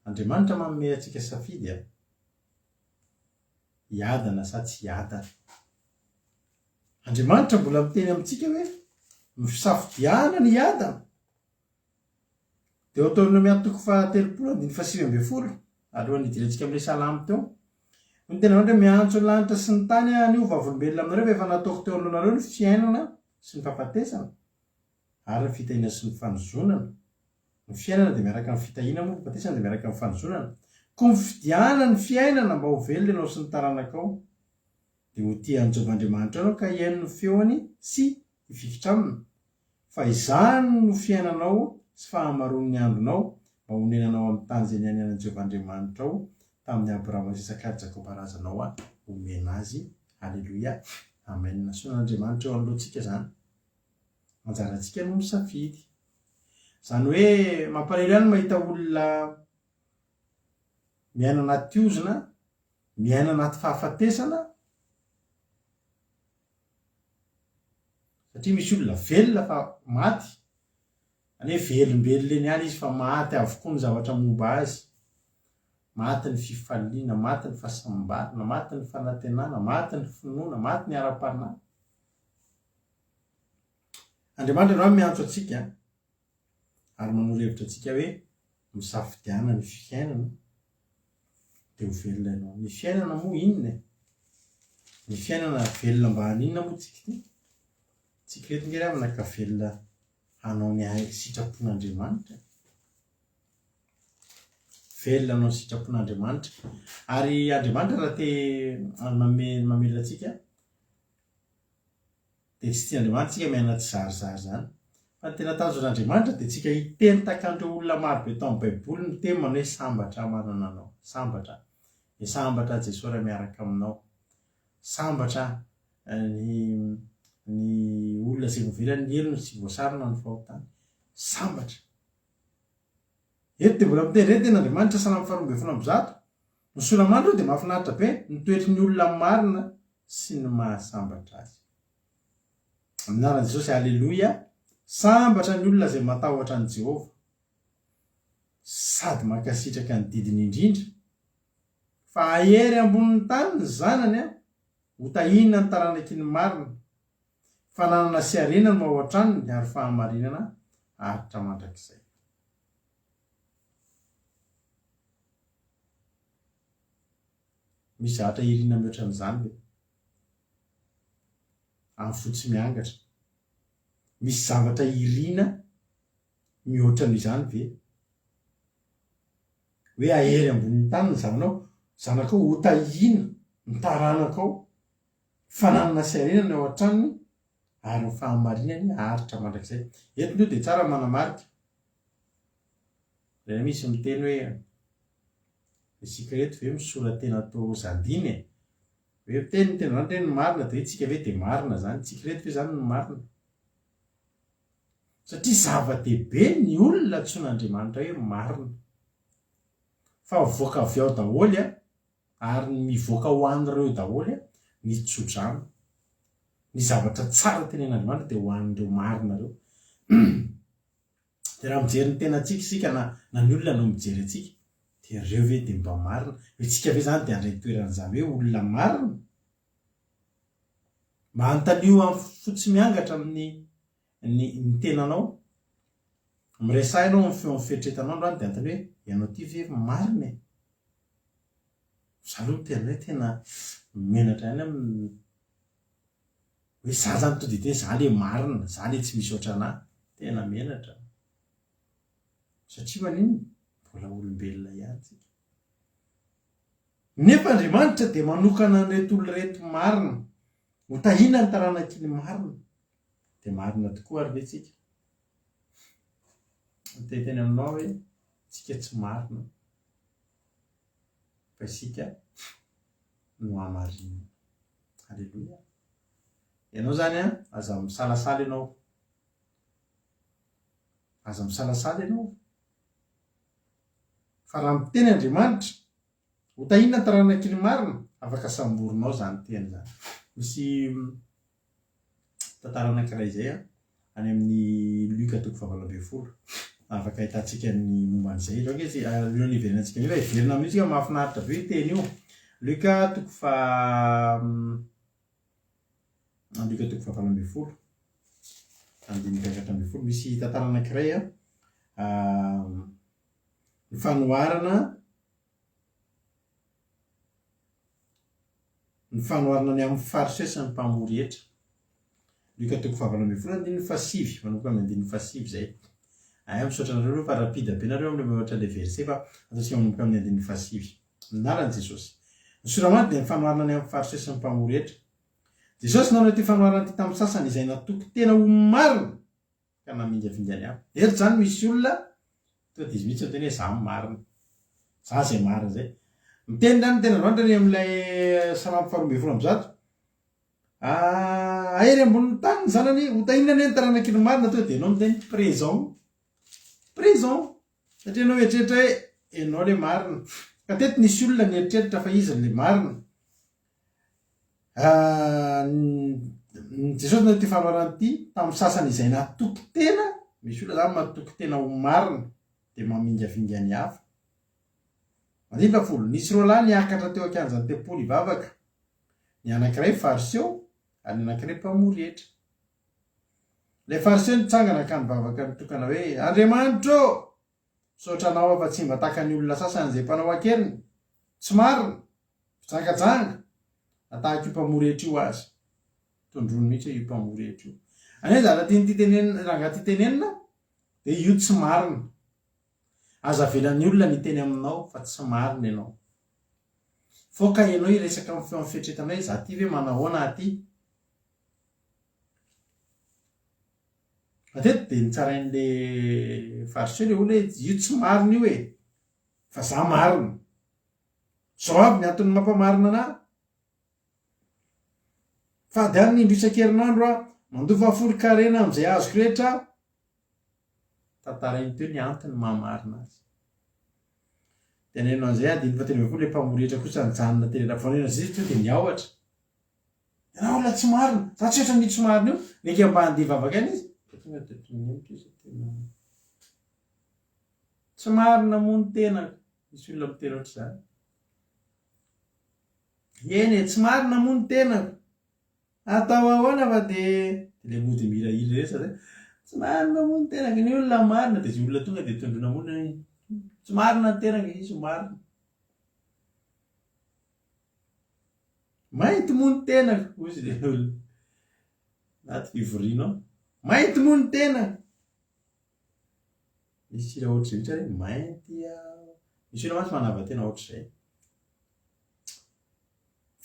Andriamanitra manome antsika safidy a hiadana sa tsy hiadana. Andriamanitra mbola miteny amintsika hoe misafidiana ny hiadana. De Deutéronome 3:7 alohan'ny idirantsika amin'ilay salamo teo. Ny tena hoe miantso ny lanitra sy ny tany ny ovavolombelona aminareo fa efa nataoko teo alohanareo ny fiainana sy ny fahafatesana ary ny fitahiana sy ny fanozonana. Ny fiainana dia miaraka amin'ny fitahiana moa, ny fahafatesana dia miaraka amin'ny fanozonana. Koa mifidiana ny fiainana mba ho velona ianao sy ny taranakao. Dia ho tia an'i Jehovahandriamanitra ianao ka hiaino ny feony sy hifikitra aminy. Fa izany no fiainanao sy fahamaron'ny andronao mba ho nenanao amin'ny tany izay niainan'i Jehovahandriamanitra ao tamin'ny Abrahama sy Isaka ary Jakoba razanao omena azy. Alleluia. Amen. Nasoan'Andriamanitra eo anoloantsika zany. Anjarantsika no misafidy. Zany hoe mampalahelo ihany mahita olona miaina anaty ozona, miaina anaty fahafatesana. Satria misy olona velona fa maty. Ane velombelona eny ihany izy fa maty avokoa ny zavatra momba azy. Maty ny fifaliana, maty ny fahasambarana, maty ny fanantenana, maty ny finoana, maty ny ara-panahy. Andriamanitra no miantso antsika ary manoro-hevitra antsika hoe misafidiana ny fiainana dia ho velona ianao. Ny fiainana moa inona? Ny fiainana velona mba haninona moa tsika ity? Tsika reto ngery amin'ny ankavelona hanao ny sitrapon'Andriamanitra. Velona hanao ny sitrapon'Andriamanitra. Ary Andriamanitra raha te mamelona antsika dia tsy tia Andriamanitra tsika miaina tsy zarizary zany. Fa ny tena tanjon'Andriamanitra dia tsika hiteny takan'ireo olona maro be tao amin'ny Baiboly miteny manao hoe sambatra manana anao. Sambatra. Dia sambatra Jesosy raha miaraka aminao. Sambatra ny olona izay voavelany ny elony sy voasarona ny fahotany. Sambatra. Eto dia mbola miteny re ten'Andriamanitra Salamo 2:7. Ny Solamandro dia mahafinaritra be ny toetry ny olona marina sy ny mahasambatra azy. Amin'anaran'i Jesosy, alleluia. Sambatra ny olona izay matahotra an'i Jehova sady mankasitraka ny didiny indrindra. Fa ahery ambonin'ny tany ny zanany ho tahinana ny taranaky ny marina. Fananana sy arenany mahoatra aminy ary fahamarinana aritra mandrakizay. Misy zavatra irina mihoatra amin'izany ve? Amin'ny fotsy miangatra. Misy zavatra irina mihoatra amin'izany ve? Hoe ahery ambonin'ny tany ny zanakao ho tahina ny taranakao. Fananana sy arenany ao an-tranony ary ny fahamarinany aritra mandrakizay. Eto ndio dia tsara manamarika. Raha misy miteny hoe isika reto ve misoratena tao zandiny hoe miteny ny teny marina dia itsika ve dia marina zany. Tsika reto ve zany ny marina. Satria zava-dehibe ny olona antsoin'Andriamanitra hoe marina. Fa voaka avy ao daholo ary mivoaka ho an'ireo daholo ny tsodrano. Ny zavatra tsara tenen'Andriamanitra dia ho an'ireo marina ireo. Dia raha mijery ny tenantsika isika na ny olona no mijery antsika dia ireo ve dia mba marina. Hoe tsika ve zany dia handray toeran'izany hoe olona marina. manontanio amin'ny fotsy miangatra amin'ny ny tenanao miresahinao amin'ny feo amin'ny fieritretanao androany dia antony hoe ianao ty ve marina zaloha tena hoe tena menatra ihany amin'ny hoe za zany to de tena za le marina za le tsy misy oatra anahy tena menatra satria maniny mbola olombelona ihany tsika nefa Andriamanitra dia manokana an'ireto olona reto marina ho tahina ny taranakiny marina dia marina tokoa ary ve tsika teteny aminao hoe tsika tsy marina fa isika no hamarina. Halleloia. Ianao zany aza misalasala ianao, aza misalasala ianao fa raha miteny Andriamanitra ho tahina ny taranakiny marina afaka samborinao zany teny zany. Misy tantara anankiray izay any amin'ny Luka 7:20 afaka ahitantsika ny momba an'izay loha izy alohan'ny iverenantsika io iverina mihitsy mahafinaritra be teny io. Luka 7:20 andiny 20 misy tantara anankiray ny fanoharana ny amin'ny fariseo sy ny mpamory hetra. Luka 7:20 andiny 7 manomboka amin'ny andiny 7 zay. Misaotra nareo fa rapida be nareo amin'ny mihoatra le verset fa ataontsika manomboka amin'ny andiny 7. Naran'i Jesosy. Ny soramanty dia ny fanoharana ny amin'ny fariseo sy ny mpamory hetra. Jesosy nanao ity fanoharana ity tamin'ny sasany izay natoky tena ho marina ka namingavingany hafa. Eto zany misy olona to de izy mihitsy teny hoe za marina. Za zay marina zay. Miteny zany tena Andriamanitra amin'ilay Salamo 2:20. Ahery ambonin'ny tany ny zanany ho tahina ny taranakiny marina to de ianao miteny présent satria ianao eritreritra hoe ianao le marina. Ka teto nisy olona ny eritreritra fa izy le marina. Jesosy nanao ity fanoharana ity tamin'ny sasany izay natoky tena, misy olona zany matoky tena ho marina dia mamingavinga ny hafa. 10 nisy roa lahy niakatra teo akanjan'ny tempôly hivavaka, ny anankiray fariseo ary ny anankiray mpamory hetra. Ilay fariseo nitsangana ka nivavaka nitokana hoe Andriamanitra misaotra anao afa tsy mba tahaka ny olona sasany izay mpanao akeriny, tsy marina, fijangajanga, natahaka io mpamory hetra io azy. Tondrony mihitsy io mpamory hetra io. Ane zara tiany tenenina raha angaty tenenina dia io tsy marina. Aza velan'ny olona ny teny aminao fa tsy marina ianao. Foka ianao iresaka amin'ny feo amin'ny fietretanao za ty ve manahoana aty. Mateto dia nitsarain'le fariseo le olona hoe io tsy marina io fa za marina. Zao aby ny antony mampamarina anahy. Fady any indro isan-kerinandro mandova folo-karena amin'izay azoko rehetra. Tantarainy teo ny antony mahamarina azy. Tenenao an'izay adiny 20 le mpamory hetra kosa nijanona teny lafonena zay to dia niaohatra. Ianao olona tsy marina, za tsy ohatra ny tsy marina io, meka mba handeha hivavaka any izy. Tsy marina moa ny tenako. Misy olona miteny ohatr'izany. Eny tsy marina moa ny tenako. Atao ahoana fa dia le mody mihirahira rehetra zay. Tsy marina moa ny tenako, ny olona marina dia izy olona tonga dia tondrona moa tsy marina ny tenako, izy marina. Mainty moa ny tenako, ozy le olona. Naty fivorianao. Mainty moa ny tenako. Misy raha ohatr'izay mihitsy hoe mainty misy olona mantsy manava-tena ohatr'izay.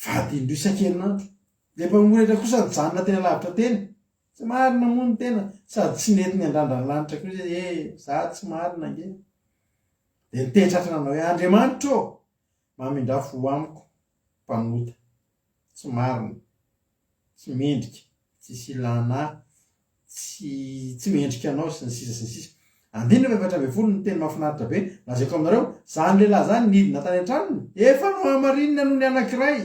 Vady indro isan-kerinandro. Le mpamory hetra kosa nijanona tena lavitra teny. Tsy marina moa ny tena. Sady tsy nety ny andrandrany lanitra koa izy za tsy marina nge. Dia nitehitratra nanao hoe Andriamanitra mamindrafo ho amiko mpanota. Tsy marina. Tsy mendrika. Tsisy ilana tsy mendrika anao sy ny sisa sy ny sisa. 10:20 ny teny mahafinaritra be. Lazaiko aminareo zany lehilahy zany nidina tany an-tranony efa no hamarinina noho ny anankiray.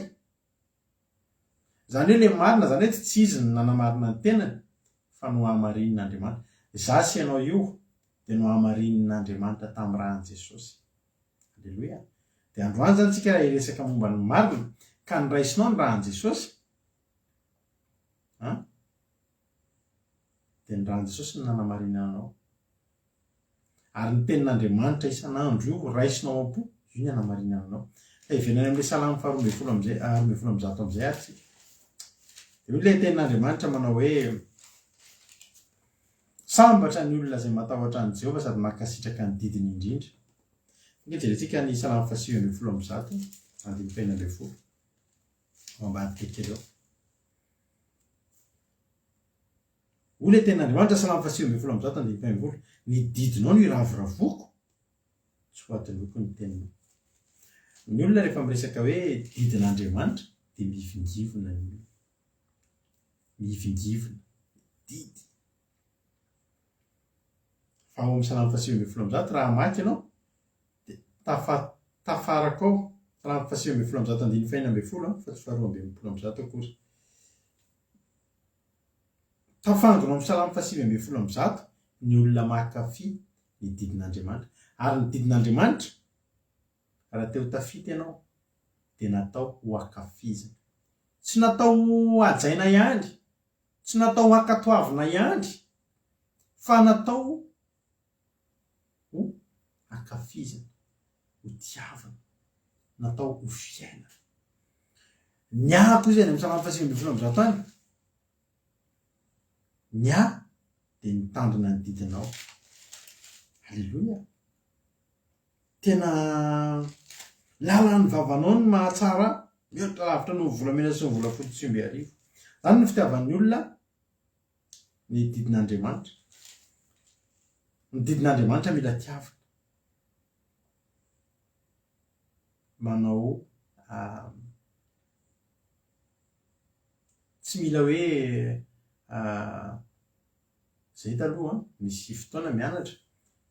Zany hoe le marina zany hoe tsy izy ny nanamarina ny tenany fa no hamarin'Andriamanitra. Za sy ianao io dia no hamarin'Andriamanitra tamin'ny rahan'i Jesosy. Halleloia. Dia androany zany tsika iresaka momba ny marina ka niraisinao ny rahan'i Jesosy dia ny rano jesosy ny nanamarinana anao ary ny tenin'Andriamanitra isan'andro io raisinao am-po io ny hanamarinana anao fa ivenany amin'ilay salamy faharoa ambin'ny folo am'izay ambin'ny folo am'zato am'izay ary tsika dia io ilay tenin'Andriamanitra manao hoe sambatra ny olona izay matahotra an' Jehovah sady mankasitraka ny didiny indrindra. Inge jerentsika ny salamy fahasivy ambin'ny folo am'zato andimy fahiny ambin'ny folo ambadika kely eo. Olay tenin'Andriamanitra salamy fahasivy ambin'ny folo am'zato andimy fahiny ambin'ny folo. Ny didinao no iravoravoako tsy ho aty loko ny teninao. Ny olona rehefa miresaka hoe didin'Andriamanitra dia mivingivona ny olona. Mivingivona, didy. Fa ao amin'ny salamy fahasivy ambin'ny folo am'zato raha maky ianao dia tafaraka ao salamy fahasivy ambin'ny folo am'zato andimy fahiny ambin'ny folo fa tsy faharoa ambin'ny folo am'zato akory. Tafangona amin'ny salamy fahasivy ambin'ny folo am'zato ny olona mankafy ny didin'Andriamanitra ary ny didin'Andriamanitra raha teo tafita ianao dia natao ho ankafizina, tsy natao hajaina ihany, tsy natao hankatoavina ihany fa natao ho ankafizina, ho tiavana, natao ho fiaina. Ny ako izy any amin'ny salamy fahasivy ambin'ny folo am'zato any, ny dia nitandrina ny didinao. Halleloia. Tena lalan'ny vavanao ny mahatsara mihoatra lavitra noho ny volamena sy ny volafotsy sy omby arivo. Zany ny fitiavan'ny olona ny didin'Andriamanitra. Ny didin'Andriamanitra mila tiavana. Manao tsy mila hoe zay taloha misy fotoana mianatra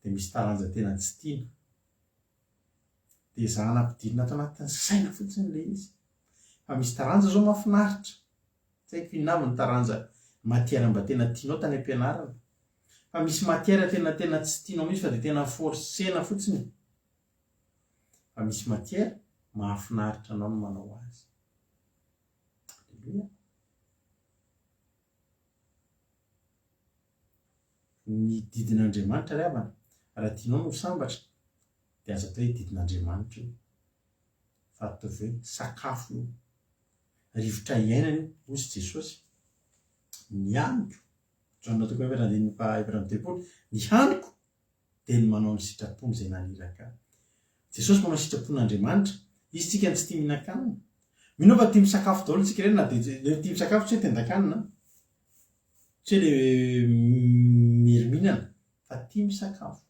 dia misy taranja tena tsy tiana dia zahana ampidirina ato anatin'ny saina fotsiny ilay izy. Fa misy taranja zao mahafinaritra, tsy haiko fihinana ny taranja matière mba tena tianao tany am-pianarana, fa misy matière tena tsy tianao mihitsy fa dia tena forsena fotsiny. Fa misy matière mahafinaritra anao no manao azy. Halleluia. Ny didin'Andriamanitra ry havana raha tianao no sambatra dia aza atao hoe didin'Andriamanitra io, fa atao hoe sakafo io, rivotra iainana io, hozy Jesosy. Ny haniko Jaona toko efatra andininy efatra amby telopolo, ny haniko dia ny manao ny sitrapony izay naniraka ahy. Jesosy manao sitrapon'Andriamanitra, izy tsika ny tsy tia mihinan-kanina. Mino fa tia misakafo daholo tsika ireny na dia tia misakafo tsy hoe tendan-kanina, tsy hoe ilay mieriminana, fa tia misakafo.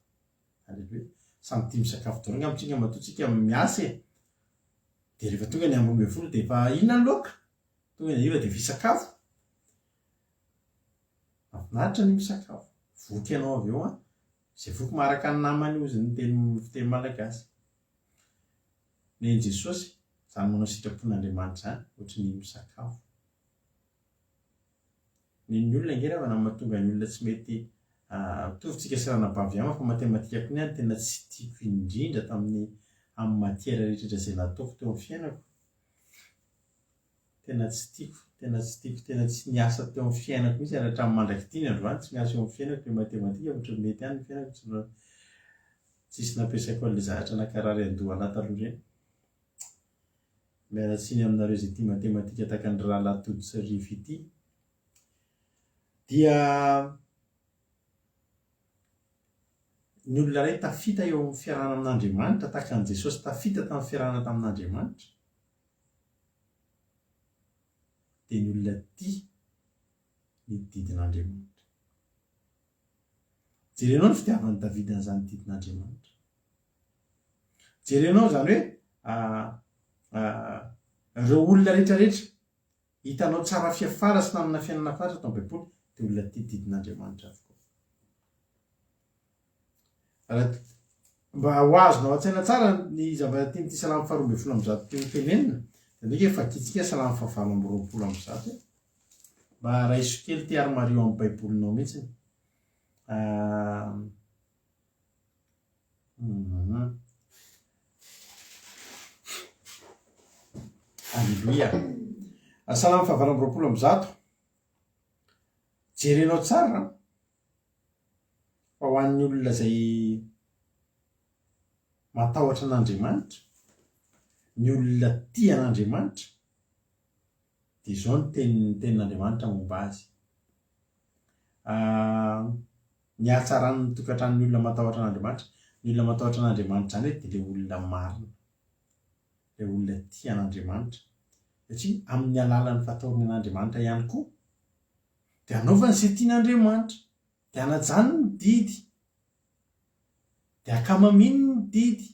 Halleloia. Samy tia misakafo daholo angamba tsika matoa tsika miasa e. Dia rehefa tonga ny ambony ambin'ny folo dia efa inona ny loaka? Tonga ny hariva dia fisakafo. Mahafinaritra ny misakafo. Voky ianao avy eo izay voky maharaka ny namany ozy ny fiteny malagasy. Ny Jesosy izany manao sitrapon'Andriamanitra izany ohatra ny misakafo. Ny olona ange ry havana mahatonga ny olona tsy mety mitovintsika sy ranabavy ihany fa matematika koa niany tena tsy tiako indrindra tamin'ny amin'ny matière rehetrarehetra izay nataoko teo amin'ny fiainako. Tena tsy tiako, tena tsy niasa teo amin'ny fiainako mihitsy ary hatramin'ny mandraikitiny androany tsy niasa eo amin'ny fiainako ny matematika ohatra ny mety ihany ny fiainako tsisy nampiasaiko an'ilay zavatra nakarary andohana taloha ireny. Miala tsiny aminareo izay tia matematika tahaka ny Ralatody sy Rivo ity. Dia ny olona iray tafita eo amin'ny fiarahana amin'Andriamanitra tahaka an'i Jesosy tafita tamin'ny fiarahana tamin'Andriamanitra dia ny olona tia ny didin'Andriamanitra. Jerenao ny fitiavan'i Davida n'izany didin'Andriamanitra. Jerenao izany hoe ireo olona rehetrarehetra hitanao tsara fiafara sy namina fiainana faritra tao am-baiboly dia olona tia didin'Andriamanitra avokoa. Mba ho azonao an-tsaina tsara ny zavatra tian'ity salamy faharoa ambin'ny folo amby zato teo tenenina dia ndraika efa kitsika salamy fahavalo amby roapolo amby zato mba raiso kely ty ary-mario amin'ny baibolinao mihitsy. Halleluia. Salamy fahavalo amby roapolo amby zato jerenao tsara fa ho an'ny olona zay matahotra an'Andriamanitra, ny olona tia an'Andriamanitra, dia izao ny tenin'Andriamanitra momba azy. Ny hatsarany tokantrano ny olona matahotra an'Andriamanitra, ny olona matahotra an'Andriamanitra zany dia ilay olona marina, ilay olona tia an'Andriamanitra, satria amin'ny alalan'ny fatahorana an'Andriamanitra ihany koa dia anaovany izay tian'Andriamanitra, dia anajany ny didy, dia akamaminy ny didy.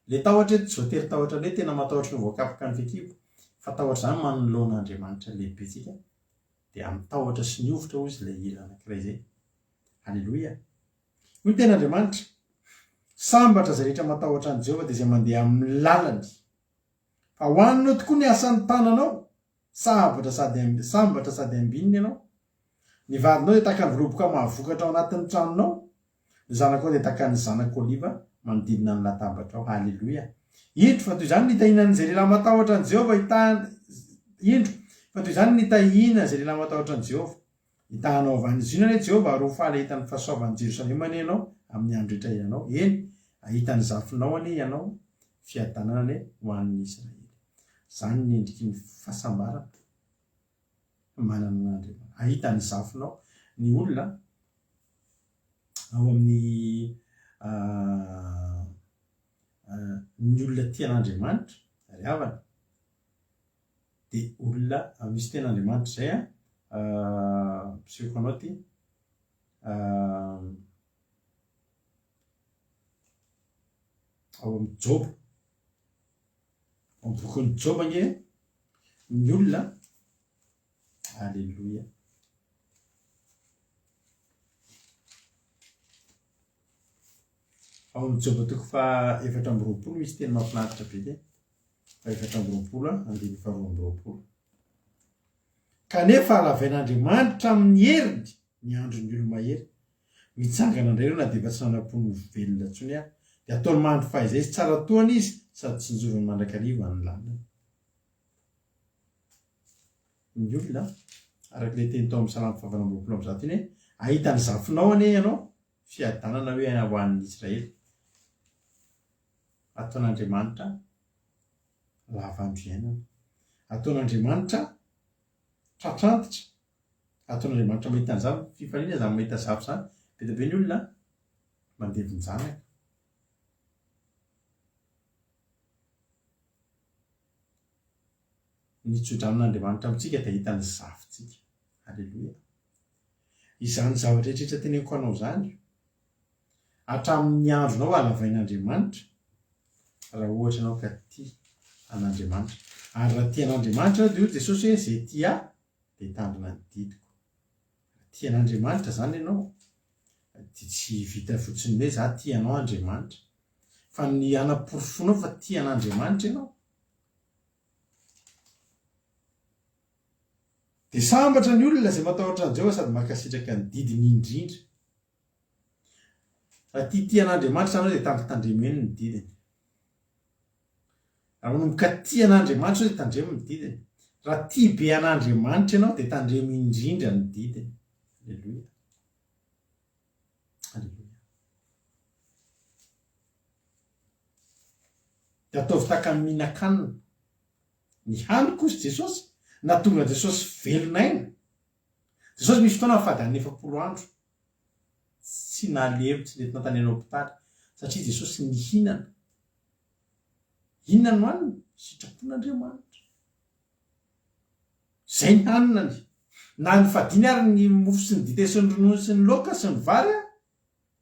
Le tahotra eto tsy voatery tahotra hoe tena matahotra ny voakapoka ny fekibo, fa tahotra zany manoloan'Andriamanitra lehibetsika, dia amin'ny tahotra sy ny ovotra hozy ilay ila anankiray izay. Halleloia. Ny ten'Andriamanitra sambatra izay rehetra matahotra an' Jehovah dia izay mandeha amin'ny lalany, fa ho anao tokoa ny asan'ny tananao, sambatra sady ambininy ianao. Ny vadinao dia tahaka ny viloboka mahavoakatra ao anatin'ny tranonao, ny zanakao dia tahaka ny zanak'oliva manodidina ny latabatra ao. Halleloia. Indro fa toy izany nitahinana izay lehilahy matahotra an' Jehovah indro fa toy izany nitahina izay lehilahy matahotra an' Jehovah. Hitahanao avy any zinana hoe Jehovah ary ho faly hitan'ny fahasoavan'i Jerosalema anie ianao amin'ny andro rehetra ianao. Eny, ahitany zafinao anie ianao fiadanana anie ho an'ny Israely. Zany ny endriky ny fahasambarana manana an'Andriamanitra. Ahitany zafinao ny olona ao amin'ny ny olona tian'Andriamanitra ary havana dia olona misy ten'Andriamanitra izay piseko anao ty ao amin'ny Joba, ao amin'ny bokin'ny Joba nge ny olona. Halleloia. Ao amin'ny Joba toko fa 4:20 misy teny mahafinaritra be ty, fa 4:20 andiny 2:20. Kanefa halavain'Andriamanitra amin'ny heriny ny andron'ny olo-mahery, mitsangana indray ireo na dia efa tsy nanam-pony velona intsony aho, dia ataony mandry fahizay sy tsara toana izy sady tsy njorony mandrakariva ny lalina. Ny olona arak'ilay teny tao amin'ny Salamo 19:20 iny hoe ahitany zafinao anie ianao fiadanana hoe ho an'ny Israely. Ataon'Andriamanitra lavandro iainana, ataon'Andriamanitra tratrantitra, ataon'Andriamanitra mahita an'izany. Fifaliana izany mahita zafy izany, be dia be ny olona mandevin-janaka. Ny tsodranin'Andriamanitra amintsika dia hitany zafitsika. Halleloia. Izany zavatra rehetra teneniko anao izany hatramin'ny andronao halavain'Andriamanitra raha ohatra ianao ka tia an'Andriamanitra. Ary raha tia an'Andriamanitra dia hoy Jesosy hoe izay tia dia tandrina ny didiko. Tia an'Andriamanitra zany ianao dia tsy vita fotsiny hoe za tia anao Andriamanitra, fa ny anam-porofonao fa tia an'Andriamanitra ianao. Dia sambatra ny olona izay matahotra an' Jehovah sady mankasitraka ny didiny indrindra. Raha tia an'Andriamanitra ianao dia tandrotandremo eny ny didiny. Raha manomboka tia an'Andriamanitra dia tandremo ny didiny. Raha tia be an'Andriamanitra ianao dia tandremo indrindra ny didiny. Halleloia. Halleloia. Dia ataovy tahaka ny mihinan-kanina. Ny hany kosa Jesosy nahatonga Jesosy velonaina. Jesosy misy fotoana fadany 40 andro tsy nalevo, tsy nentina tany any hôpitaly satria Jesosy nihinana. Inona no haniny? Sitrapon'Andriamanitra. Zay ny haninany. Na ny fadiny ary ny mofo sy ny dite sy ny ronono sy ny laoka sy ny vary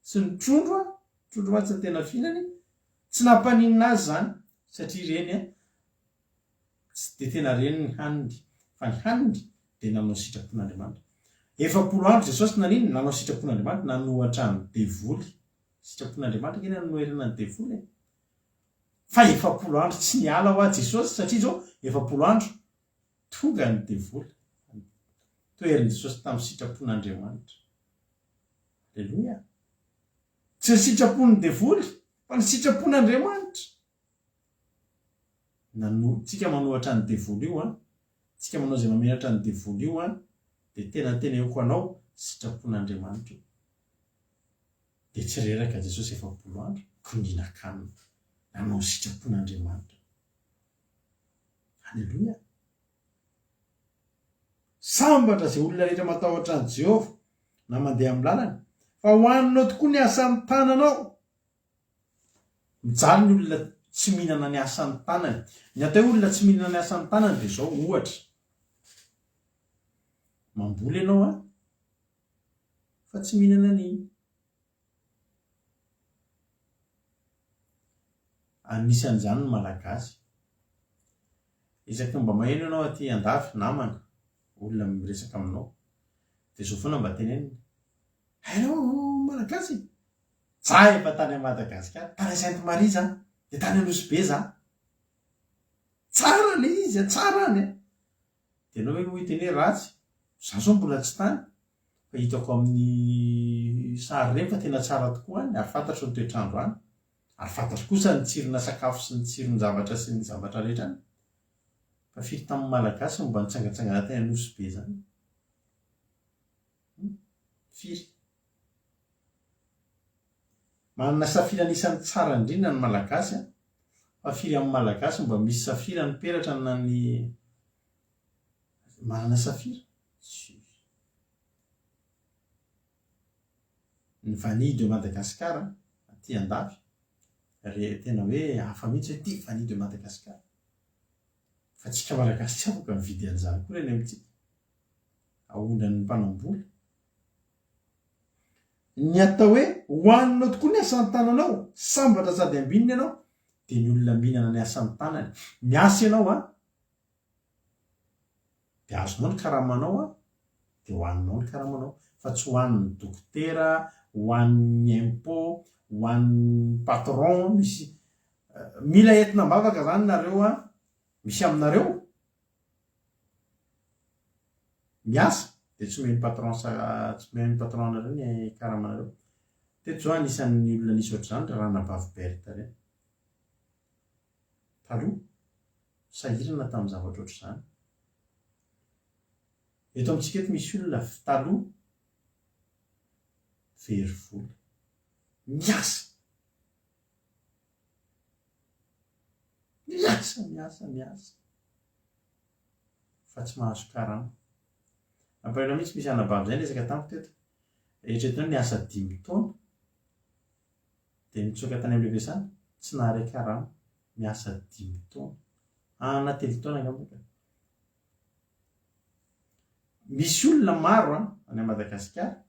sy ny trondro mantsy ny tena fihinany, tsy nampaninina azy zany satria ireny tsy dia tena reny ny haniny, fa ny haniny dia nanao sitrapon'Andriamanitra. 40 andro Jesosy nanino? Nanao sitrapon'Andriamanitra, nanohatra ny devoly. Sitrapon'Andriamanitra keny nanoherana ny devoly. Fa 40 andro tsy niala ho azy Jesosy satria zao 40 andro tonga ny devoly. Toerin'i Jesosy tamin'ny sitrapon'Andriamanitra. Halleloia. Tsy ny sitrapon'ny devoly fa ny sitrapon'Andriamanitra. Tsika manohatra ny devoly io, tsika manao izay mamelatra ny devoly io dia tena teneniko anao sitrapon'Andriamanitra dia tsy reraka Jesosy 70 andro koninan-kanina nanao sitrapon'Andriamanitra. Halleloia. Sambatra izay olona rehetra matahotra an' Jehovah na mandeha amin'ny lalany fa hoaninao tokoa ny asan'ny tananao. Mijaly ny olona tsy mihinana ny asan'ny tanany. Ny atao hoe olona tsy mihinana ny asan'ny tanany dia izao ohatra. Mamboly ianao fa tsy mihinana an'iny. Anisan'izany ny malagasy. Isaky mba maheno ianao aty andafy namana olona miresaka aminao dia izao foana mba tenenina. Hainao malagasy? Za efa tany Madagasikara, tany Sainte Marie za, dia tany Anosibe za. Tsara le izy, tsara any. Dia ianao hoe hiteny hoe ratsy. Za zao mbola tsy tany fa hitako amin'ny sary ireny fa tena tsara tokoa any ary fantatro ny toetrandro any. Ary fantatro kosa ny tsirona sakafo sy ny tsiron zavatra sy ny zavatra rehetra any. Fa firy tamin'ny malagasy mba nitsangatsangana teny Anosibe zany. Firy. Manana safira anisan'ny tsara indrindra ny malagasy fa firy amin'ny malagasy mba misy safira ny peratra na ny manana safira. Ny vanille de Madagascar aty andafy tena hoe hafa mihitsy hoe ty vanille de Madagascar. Fa tsika malagasy tsy afaka mividy an'izany koa reny amintsika. Ahondrany mpanamboly. Ny atao hoe hoaninao tokoa ny asan'ny tananao, sambatra sady ambininy ianao, dia ny olona mihinana ny asan'ny tanany. Miasa ianao dia azonao ny karamanao dia hoaninao ny karamanao. Fa tsy hoanin'ny dokotera, hoanin'ny impôt, hoanin'ny patron. Misy mila entina mbavaka zany nareo misy aminareo miasa dia tsy meny patron nareo ny karamanareo. Teto zao anisan'ny olona nisy ohatr'izany Rana Bavberta ireny. Taloha sahirana tamin'ny zavatra ohatr'izany. Eto amintsika eto misy olona taloha very vola, miasa fa tsy mahazo karama. Ampahelo mihitsy misy anabavy izay resaka tamiko teto. Eritreretinao ny asa 5 taona dia nitsoaka tany amin'ny levesana tsy naharay karama. Miasa 5 taona na 3 taona angambaka. Misy olona maro any Madagasikara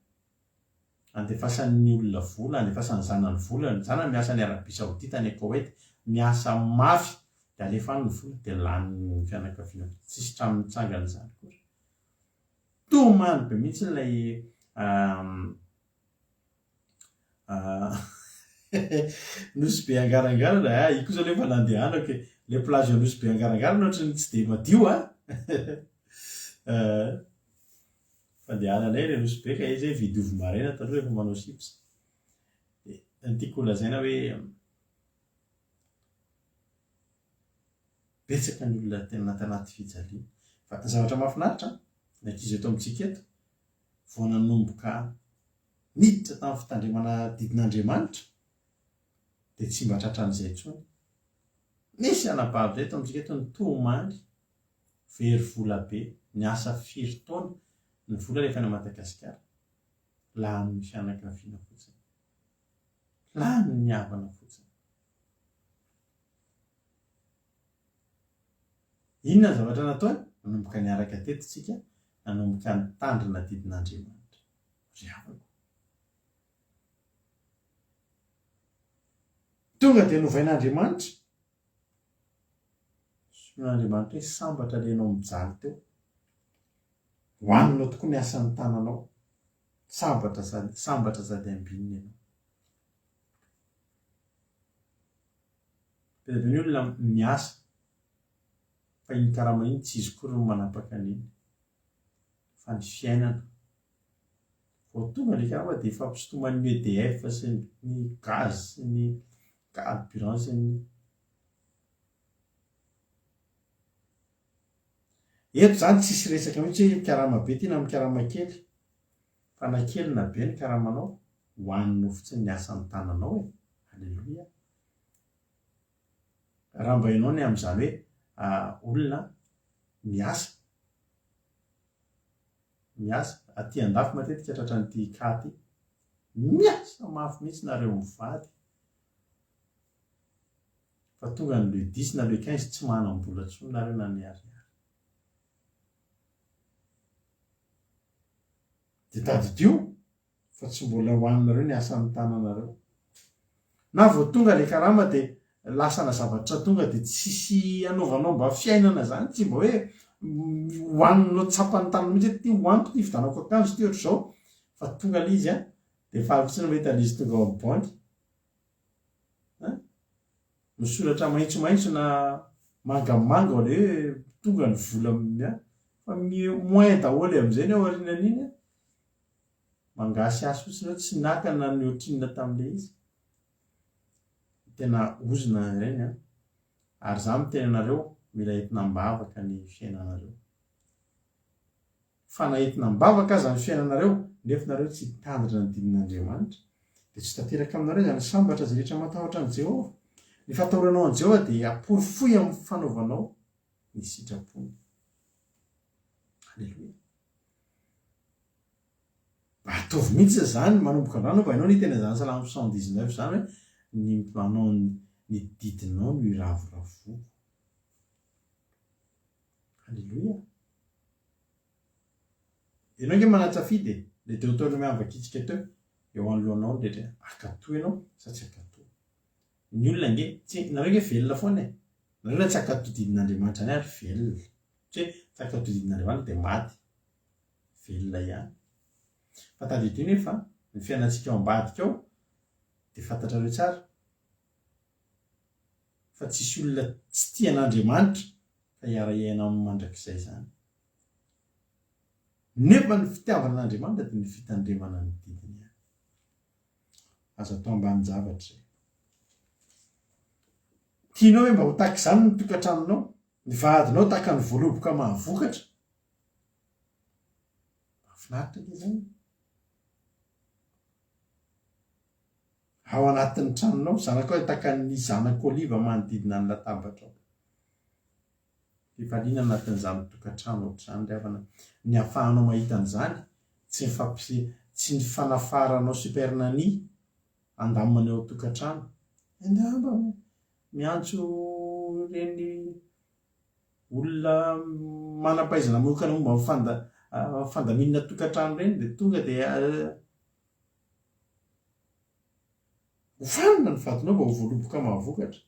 andefasan'ny olona vola, andefasan'ny zanany vola. Ny zanany miasa any Arabia Saodita, any Koweït, miasa mafy dia alefa ny vola dia lany ny fianakaviana. Tsisy trano mitsangana izany koa. Tomany be mihitsy ilay Nosy be angarangarana. Io kosa efa nandehanako le plage Nosy be angarangarana ohatrany tsy dia madio fandehananay le Nosy be ka izy vidy ovy maraina taloha efa manao chips. Dia tiako lazaina hoe betsaka ny olona tena tanaty fijaliana. Fa ny zavatra mahafinaritra ny ankizy eto amintsika eto vao nanomboka niditra tamin'ny fitandremana didin'Andriamanitra dia tsy mba tratran'izay intsony. Misy anabavy eto amintsika eto nitomany very vola be, niasa 5 taona. Ny vola rehefa any Madagasikara lany ny fianakaviana fotsiny, lany ny havana fotsiny. Inona ny zavatra nataony? Nanomboka niaraka teto isika, nanomboka nitandrina didin'Andriamanitra. Ry havako. Tonga dia novain'Andriamanitra. N'Andriamanitra hoe sambatra lenao mijaly teo. Hoaninao tokoa ny asan'ny tananao. Sambatra sady ambininy ianao. Be ny olona miasa fa iny karama iny tsy izy koa no manapaka an'iny. Fa ny fiainana. Vao tonga ilay karama dia efa ampisintoman'ny EDF sy ny gaz sy ny carburant sy ny eto zany tsisy resaka mihitsy hoe mikarama be ty na mikarama kely fa na kely na be ny karamanao hoaninao fotsiny ny asan'ny tananao e. Alleloia. Raha mba hainao ny amin'izany hoe olona miasa aty andafy matetika tratra nyty katy miasa mafy mihitsy nareo mivady fa tonga ny le 10 na le 15 tsy manam-bola tsony nareo na niariary. De tadidio fa tsy mbola hoaninareo ny asan'ny tananareo na vao tonga le karama de lasana zavatra tonga de tsisy anaovanao mba fiainana zany, tsy mba hoe hoaninao tsapany tanana mihitsy ty hoaniko ty vidanako akanjo ty ohatr' zao fa tonga le izy de fahavitsiny mahita le izy tonga ao amin'ny banky misoratra maitsomaitso na mangamanga ao le hoe tonga ny vola fa moins daholo amin'izay ny ao aorianan'iny mangasy azy fotsiny hoe tsy nakana ny ohatrinona tamin'le izy. Tena ozona ireny ary za miteny anareo mila entina mbavaka ny fiainanareo fa na entina mbavaka aza ny fiainanareo nefa nareo tsy tandrina ny didin'Andriamanitra de tsy tanteraka aminareo zany sambatra zay rehetra matahotra an' Jehova. Ny fatahoranao an' Jehova dia aporofoy amin'ny fanaovanao ny sitrapony. Alleloia. Ataovy mihitsy zany manomboka androany fa hainao ny tena zany Salamo 119 zany hoe ny manao ny didinao no iravoravo. Alleloia. Ianao nge manatsafidy le Deutéronome miavakitsika teo eo anoloanao rehetra akatoy ianao sa tsy akatoy. Ny olona nge tsy nareo nge velona foana e. Nareo tsy akatoy didin'Andriamanitra any ary velona. Tsy hoe tsy akatoy didin'Andriamanitra de maty. Velona ihany. Fa tadidio nefa ny fiainantsika ao ambadika ao de fantatrareo tsara fa tsisy olona tsy tian'Andriamanitra fa hiara-iaina amin'ny mandrakizay zany. Nefa ny fitiavan'Andriamanitra dia ny fitandremana ny didiny. Azo atao ambanin-javatra zay. Tianao hoe mba ho tahaka izany ny tokantranonao, ny vadinao tahaka ny voaloboka mahavokatra. Mahafinaritra ke zany. Ao anatin'ny tranonao, zanakao tahaka ny zanak'oliva manodidina ny latabatra ao. Fifaliana anatin'izany tokantrano ohatr'izany ry havana. Ny ahafahanao mahita an'izany, tsy ny fanafaranao supernani andamina eo tokantrano. Andamba miantso reny olona manam-pahaizana manokana momba fandaminana tokantrano reny de tonga de hofanina ny vadinao mba ho voaloboka mahavokatra.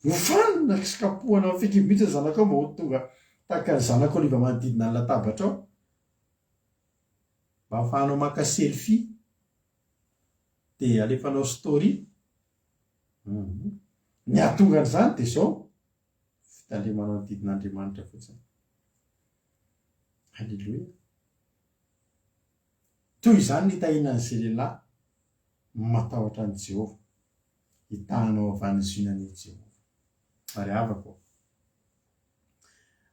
Hofanina sikapohana amin'ny fikibitra zanakao mba ho tonga tahaka ny zanak'oliva manodidina ny latabatra ao. Mba ahafahanao maka selfie de alefanao story. Ny ahatonga an'izany de zao fitandremanao ny didin'Andriamanitra fotsiny. Halleloia. Toy izany ny hitahinan'izay lehilahy matahotra an'i Jehova, hitahanao avy any zinan'i Jehova. Ary havako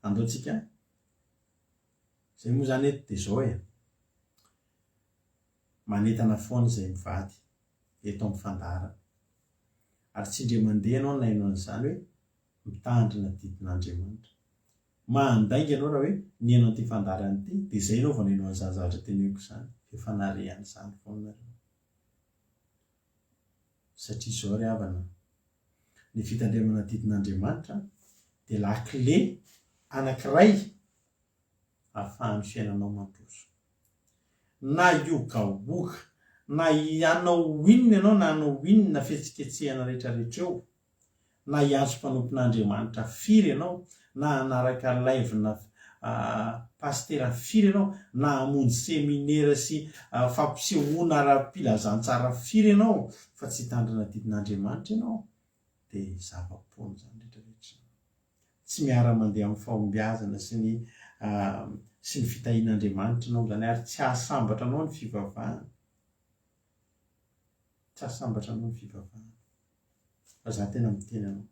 andaotsika zay moa zany eto de zao manentana foana zay mivady eto amin'ny fandara ary tsy indre mandeha ianao na hainao an'izany hoe mitandrina didin'Andriamanitra. Mandainga ianao raha hoe ny hainao an'ity fandarany ity de zay ianao vao hainao an'izany zavatra teneniko zany, efa narehan'izany foana nareo. Satria zao ry havana, ny fitandremana didin'Andriamanitra dia lakile anankiray ahafahan'ny fiainanao mandroso. Na iogaoga, na hanao inona ianao na hanao inona fihetsiketsehana rehetrarehetra eo, na hiantso mpanompon'Andriamanitra firy ianao, na hanaraka laivina pastera firy ianao, na hamonjy seminera sy fampisehoana ara-pilazantsara firy ianao, fa tsy hitandrina didin'Andriamanitra ianao dia zava-pony zany rehetrarehetra. Tsy miara-mandeha amin'ny fahombiazana sy ny fitahian'Andriamanitra ianao zany ary tsy ahasambatra anao ny fivavahana. Tsy ahasambatra anao ny fivavahana. Fa za tena miteny anao.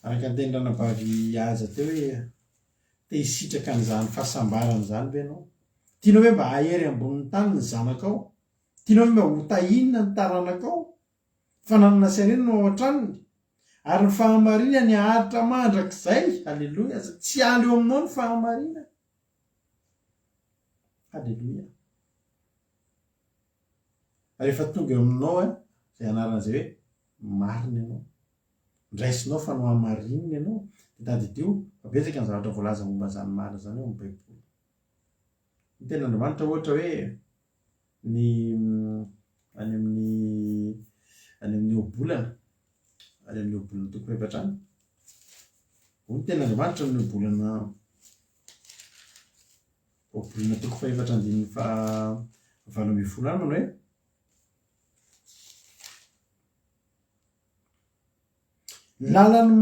araka ny tendranabavy aza teo hoe te hisitraka an'izany fahasambarana zany be anao, tianao hoe mba ahery ambonin'ny tany ny zanakao, tianao hoe mba ho tahinina ny taranakao, fananana sairena no ao an-tranony, ary ny fahamarina ny aharitra mandrak'izay. Halleloia, tsy aly eo aminao ny fahamarina. Halleloia. Rehefa tonga eo aminao zay anaran'izay hoe marina ianao, ndraisinao fa no hamarinina ianao, de tadidio betsaka ny zavatra voalaza momba zany marina zany eo amin'ny baiboly. Ny ten'Andriamanitra ohatra hoe ny any amin'ny obolana toko fahaefatra any, ny ten'Andriamanitra ny obolana toko fahaefatra andininy valo ambin'ny folo any manao hoe ny lalan'ny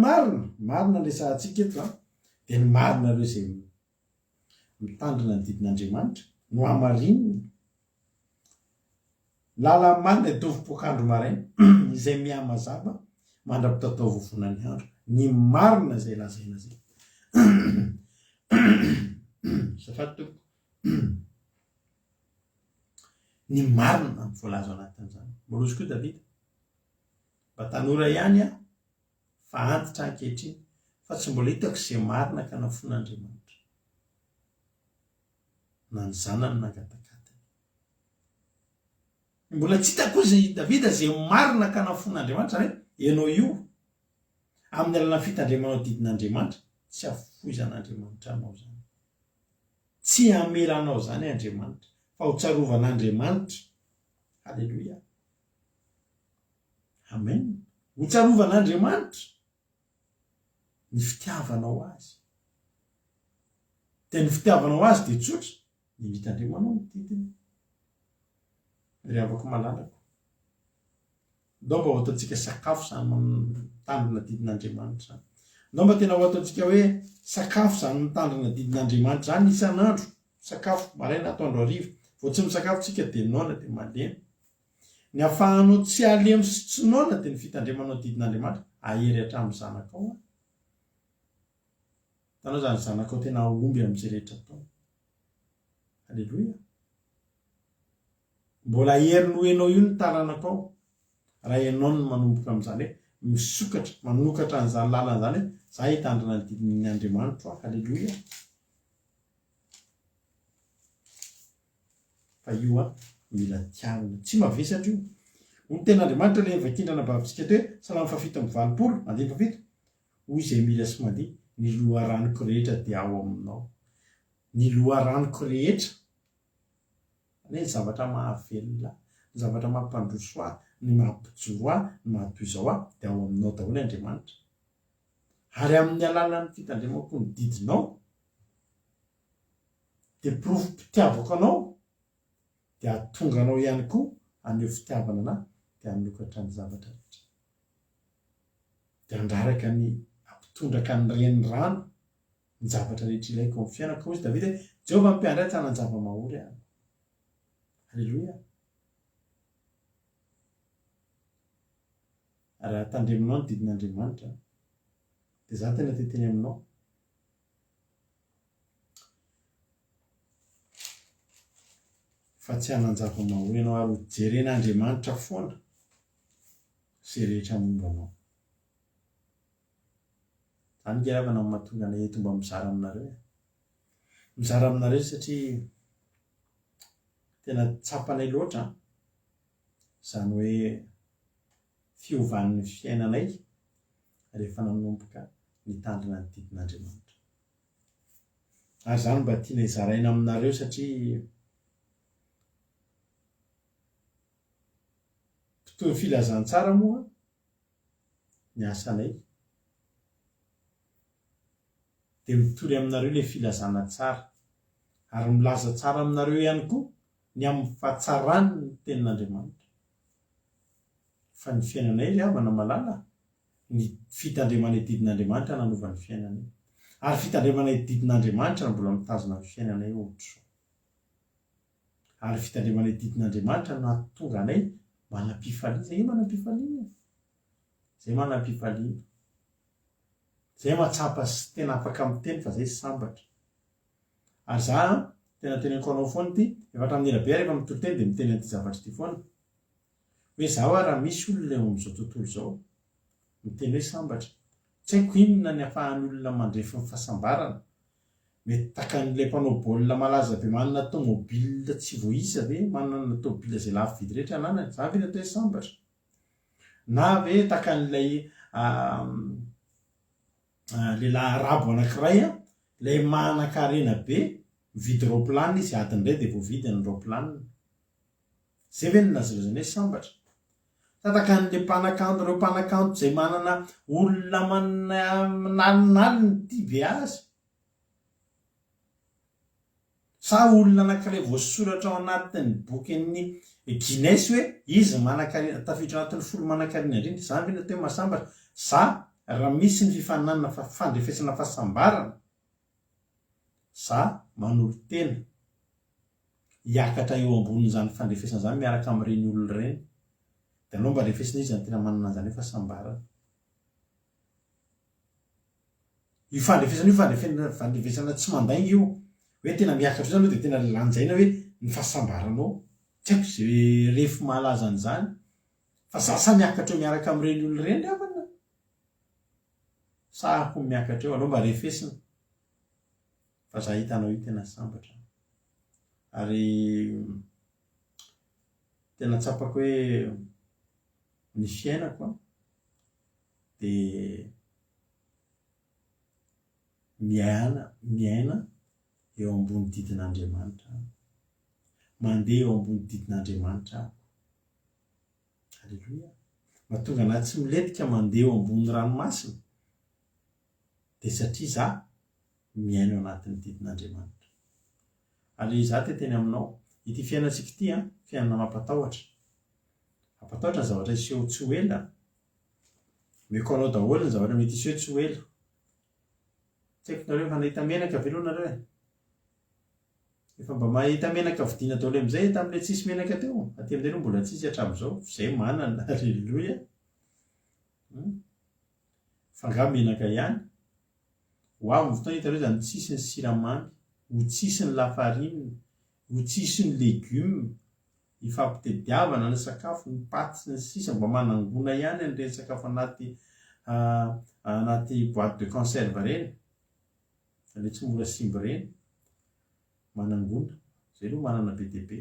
marina resahantsika eto dia ny marina ireo izay mitandrina ny didin'Andriamanitra no hamarinina. Lalan'ny marina tovim-pokandro maraina izay mihamazava mandra-pitatao vovonany andro, ny marina izay lazaina zay. Zafady toko. Ny marina ny voalaza anatin'izany. Malozo koa Davida, mba tanora ihany fa antitra ankehitriny, fa tsy mbola hitako izay marina ka nafon'Andriamanitra na ny zanany nangatakatany. Mbola tsy hitako izay Davida izay marina ka nafon'Andriamanitra zany ianao io amin'ny alalan'ny fitandremanao didin'Andriamanitra tsy hafoizan'Andriamanitra anao zany, tsy hamelanao zany Andriamanitra fa ho tsarovan'Andriamanitra. Halleloia, amen. Ho tsarovan'Andriamanitra ny fitiavanao azy, dia ny fitiavanao azy dia tsotra ny mitandremanao ny didiny. Ry havako malalako, ndao mba ho ataontsika sakafo zany mitandrina didin'Andriamanitra zany, ndao mba tena ho ataontsika hoe sakafo zany mitandrina didin'Andriamanitra zany isan'andro, sakafo maraina, atoandro, hariva, vao tsy misakafotsika dia noana dia malemy. Ny ahafahanao tsy alemy sy tsy noana dia ny fitandremanao didin'Andriamanitra ahery hatramin'ny zanakao. Tanao zany zanakao tena omby amin'izay rehetra tao. Halleloia. Mbola herin'ny hoenao io ny taranakao raha ianao no manomboka amin'izany hoe misokatra, manokatra an'izany lalana zany hoe za hitandrina ny didin'ny Andriamanitra. Halleloia. Fa io mila tianina, tsy mavesatra io. Ny ten'Andriamanitra ilay vakindrana bavintsika teo hoe Salamo 127:7, hoy izay mila sy mandihy, ny loharanoko rehetra dia ao aminao. Ny loharanoko rehetra, ny zavatra mahavelona, ny zavatra mampandroso ahy, ny mampijoro ahy, ny mampizao ahy dia ao aminao daholo Andriamanitra. Ary amin'ny alalan'ny fitandremako ny didinao dia pitiavako anao, dia atonga anao ihany koa aneo fitiavana anahy dia hanokatra ny zavatra rehetra, dia andraraka ny ampitondraka ny renirano ny zavatra rehetra ilaiko amin'ny fiainako. Hoy Davida hoe Jehovah mpiandray tsy hanan-java-mahory ahy. Halleloia. Raha tandreminao ny didin'Andriamanitra dia za tena teteny aminao, fa tsy hanan-java-mahory ianao ary jeren'Andriamanitra foana izay rehetra momba anao. Zany ngeravana amin'ny mahatonga anay eto mba mizara aminareo. Mizara aminareo satria tena tsapanay loatra zany hoe fiovan'ny fiainanay rehefa nanomboka nitandrina ny didin'Andriamanitra. Ary zany mba tiana izaraina aminareo satria mpitony filazantsara moa ny asanay dia mitory aminareo ilay filazana tsara ary milaza tsara aminareo ihany koa ny amin'ny fahatsarany ny tenin'Andriamanitra. Fa ny fiainanay ry havana malala, ny fitandremanay didin'Andriamanitra nanova ny fiainanay, ary fitandremanay didin'Andriamanitra no mbola mitazona ny fiainanay ohatr'izao, ary fitandremanay didin'Andriamanitra no nahatonga anay manam-pifaliana. Zay manam-pifaliana, zay manam-pifaliana. zay mahatsapa sy tena afaka miteny fa zay sambatra ary za tena teneniko anao foana ty efa hatramin'ny elabe rehefa mitolo-teny dia miteny an'ity zavatra ty foana hoe zaho raha misy olona eo amin'izao tontolo zao miteny hoe sambatra tsy haiko inona ny ahafahan'olona mandrefy ny fahasambarana mety takan'ilay mpanao baolina malaza be manana tômôbila tsy voisa ve manana tômôbila zay lafo vidy rehetra ananany za ve natao hoe sambatra na ve takan'ilay lehilahy arabo anankiray lay manan-karena be mividy roplanina izy adiny ray dia voavidy ny roplanina zay ve ny lazalazany hoe sambatra takan'le mpanakanto reo mpanakanto zay manana olona nalinaliny ty be azy sa olona anankiray voasoratra ao anatin'ny bokin'ny Guinness hoe izy manan-karena tafiditra anatin'ny folo manan-karena indrindra zany ve natao hoe mahasambatra sa raha misy ny fifananana fandrefesana fahasambarana sa manolo tena hiakatra eo ambonin'izany fandrefesana zany miaraka amin'ireny olona ireny dia aloha mba refesina izy zany tena manana an'izany hoe fahasambarana io fandrefesana tsy mandainga io hoe tena miakatra io zany dia tena lanjaina hoe ny fahasambaranao tsy haiko zay refo mahalaza an'izany fa za sa miakatra eo miaraka amin'ireny olona ireny avana sa ho miakatra eo aloha mba refesina fa za hitanao io tena sambatra ary tena tsapako hoe ny fiainako dia miaina eo ambony didin'Andriamanitra mandeha eo ambony didin'Andriamanitra halleloia mahatonga anahy tsy miletika mandeha eo ambony ranomasina dia satria za miaina ao anatin'ny didin'Andriamanitra ary za teteny aminao ity fiainantsika ity fiainana mampatahotra ampatahotra ny zavatra iseho tsy ho ela meko anao daholo ny zavatra mety iseho tsy ho ela tsy haiko nareo efa nahita menaka ve aloha nareo efa mba mahita menaka vidiana daholo amin'izay tamin'ilay tsisy menaka teo aty amin'izay aloha mbola tsisy hatramin'izao zay manana halleloia fa nga menaka ihany ho avy ny fotoana hitareo zany tsisy ny siramamy ho tsisy ny lafarinina ho tsisy ny legioma ifampitediavana ny sakafo ny paty sy ny sisa mba manangona ihany an'ireny sakafo anaty boîte de conserve reny le tsy mora simba reny manangona zay aloha manana be dia be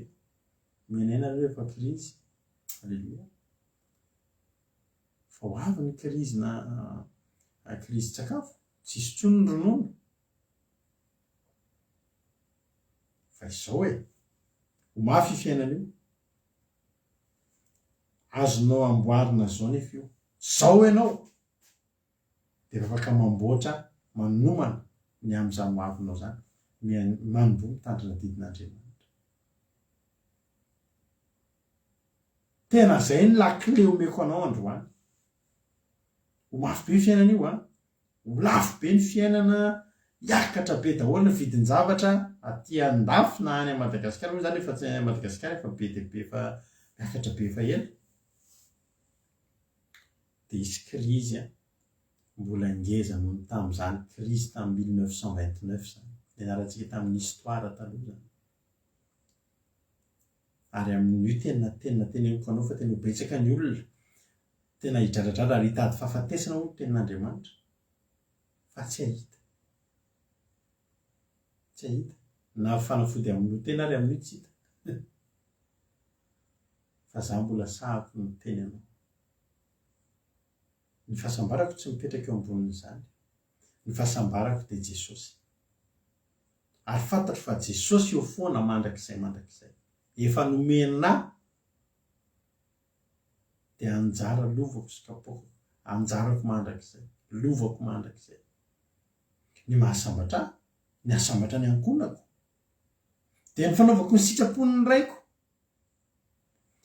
menena reo efa krizy halleloia fa ho avy ny krizy na krizy sakafo tsisy tsony ny ronono fa izao ho mafy fiainana io azonao amboarina zao nefa io zao ianao dia afaka mamboatra manomana ny amin'izany ho avinao zany manombo mitandrina didin'Andriamanitra tena zay ny lakile omeko anao androany ho mafy be ny fiainana io ho lafo be ny fiainana hiakatra be daholo ny vidin-javatra aty andafy na any Madagasikara moa zany efa tsy any Madagasikara efa be dia be efa miakatra be efa ela dia isy krizy mbola ngeza noho ny tamin'izany krizy tamin'ny 1929 zany nianarantsika tamin'ny histoire taloha zany ary amin'io teneniko anao fa tena betsaka ny olona tena hidradradrara ary hitady fahafatesana ho tenin'Andriamanitra fa tsy ahita na fanafody amin'ny tena ary amin'io tsy hita fa za mbola sahako ny teny anao ny fahasambarako tsy mipetraka eo ambonin'izany ny fahasambarako dia Jesosy ary fantatro fa Jesosy eo foana mandrakizay efa nomena dia anjara lovako sy kapoko anjarako mandrakizay lovako mandrakizay ny mahasambatra ny ahasambatra ny ankonako dia ny fanaovako ny sitrapon'ny raiko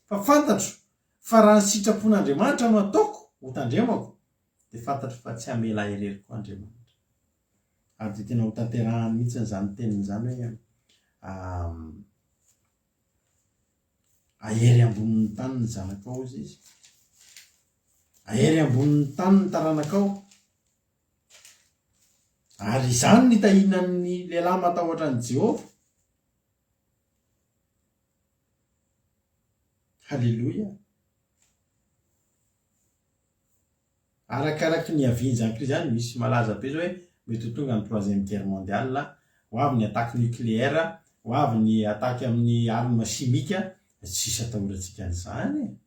fa fantatro fa raha ny sitrapon'Andriamanitra no ataoko ho tandremako dia fantatro fa tsy hamela hereriko Andriamanitra ary dia tena ho tanterahany mihitsy n'izany tenin'izany hoe ahery ambonin'ny tany ny zanakao izy ahery ambonin'ny tany ny taranakao Ary izany nitahinan'ny lehilahy matahotra ny Jehova. Halleloia. Arakaraky ny avinjany Kristy zany misy malaza be zao hoe mety ho tonga ny troisième guerre mondiale, ho avy ny ataka nucléaire, ho avy ny ataka amin'ny arme chimique, tsisy atahorantsika an'izany.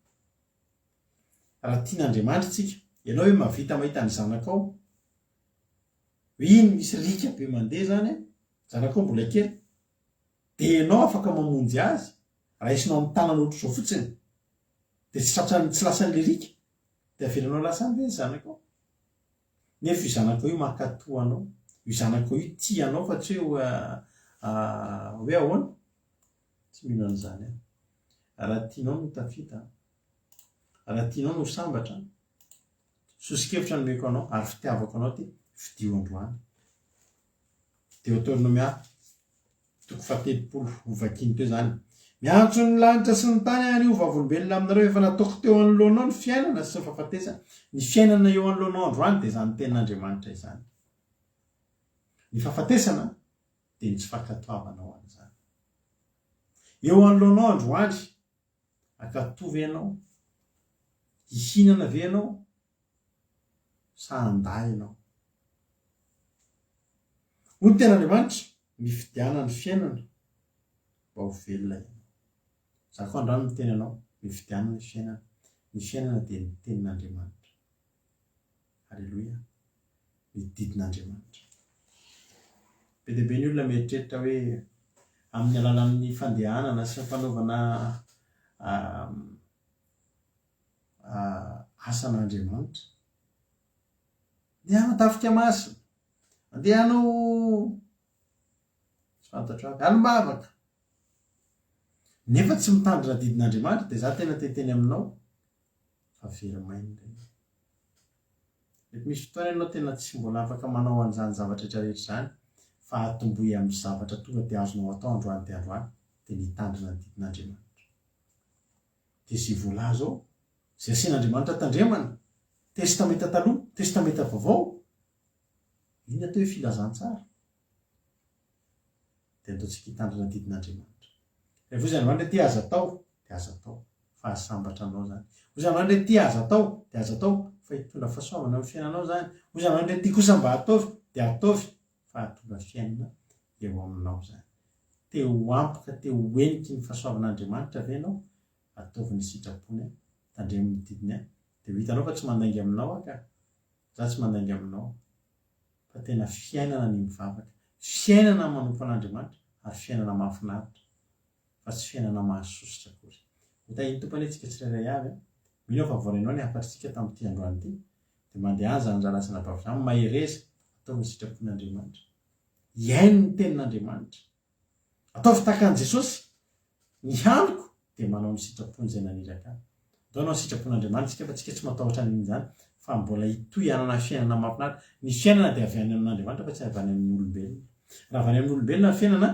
Raha tian'Andriamanitra tsika, ianao hoe mahavita mahita ny zanakao, iny misy rika be mandeha zany, zanakao mbola kely, dia ianao afaka mamonjy azy, raisinao amin'ny tanana ohatr' izao fotsiny, dia tsy lasan'le rika, dia avelanao lasa be ny zanakao. Nefa io zanakao io mankatoa anao, io zanakao io tia anao fa tsy hoe hoe ahoana, tsy mino an'izany. Raha tianao no tafita, raha tianao no sambatra, sosikevitra nomeko anao ary fitiavako anao ty fidio androany. Deutéronome 7:30 ovakiny teo zany. Miantso ny lanitra sy ny tany any io vavolombelona aminareo efa nataoko teo anoloanao ny fiainana sy ny fahafatesana. Ny fiainana eo anoloanao androany dia zany tenin'Andriamanitra izany. Ny fahafatesana dia ny tsy fankatoavanao an'izany. Eo anoloanao androany, akatovy ianao, hihinana ve ianao, sa handay ianao. Hoy ny tenin'Andriamanitra, mifidiana ny fiainana mba ho velona ianao. Za koa androany miteny anao, mifidiana ny fiainana. Ny fiainana dia ny tenin'Andriamanitra. Halleloia. Ny didin'Andriamanitra. Be dia be ny olona mieritreritra hoe amin'ny alalan'ny fandehanana sy ny fanaovana asan'Andriamanitra dia hanatafika masina, andeha hanao tsy fantatra halim-bavaka, nefa tsy mitandrina didin'Andriamanitra, dia za tena teteny aminao fa very maina ireny. Mety misy fotoana ianao tena tsy mbola afaka manao an'izany zavatra rehetrarehetra izany, fa atombohy amin'ny zavatra tonga dia azonao atao androany dia nitandrina ny didin'Andriamanitra. Dia izay voalaza zao, izay asian'Andriamanitra tandremana, testamenta taloha, testamenta vaovao, iny atao hoe filazantsara, dia ataontsika hitandrina ny didin'Andriamanitra. Rehefa hoy Andriamanitra ty aza atao, dia aza atao, fa ahasambatra anao zany. Hoy Andriamanitra ty aza atao, dia aza atao, fa hitondra fahasoavana amin'ny fiainanao zany. Hoy Andriamanitra ty kosa mba ataovy, dia ataovy, fa hitondra fiainana eo aminao zany. Te ho ampoka, te ho eniky ny fahasoavan'Andriamanitra ve ianao, ataovy ny sitrapony, tandremo ny didiny, dia ho hitanao fa tsy mandainga aminao ka, za tsy mandainga aminao, fa tena fiainana ny mivavaka, fiainana manompo an'Andriamanitra ary fiainana mahafinaritra, fa tsy fiainana mahasositra akory. Hitahin'ny tompany antsika tsirairay avy, mino fa voarinao ny hafatritsika tamin'ity androany ity, dia mandeha any zany ralasina bavy zany mahereza, ataovy ny sitrapon'Andriamanitra, iaino ny tenin'Andriamanitra, ataovy tahaka an'i Jesosy, ny haniko dia manao ny sitrapony izay naniraka. Ataonao ny sitrapon'Andriamanitra tsika fa tsika tsy matahotra an'iny zany, fa mbola hitoy hanana fiainana mahafinaritra. Ny fiainana dia avy any amin'Andriamanitra fa tsy avy any amin'ny olombelona. Raha avy any amin'ny olombelona ny fiainana,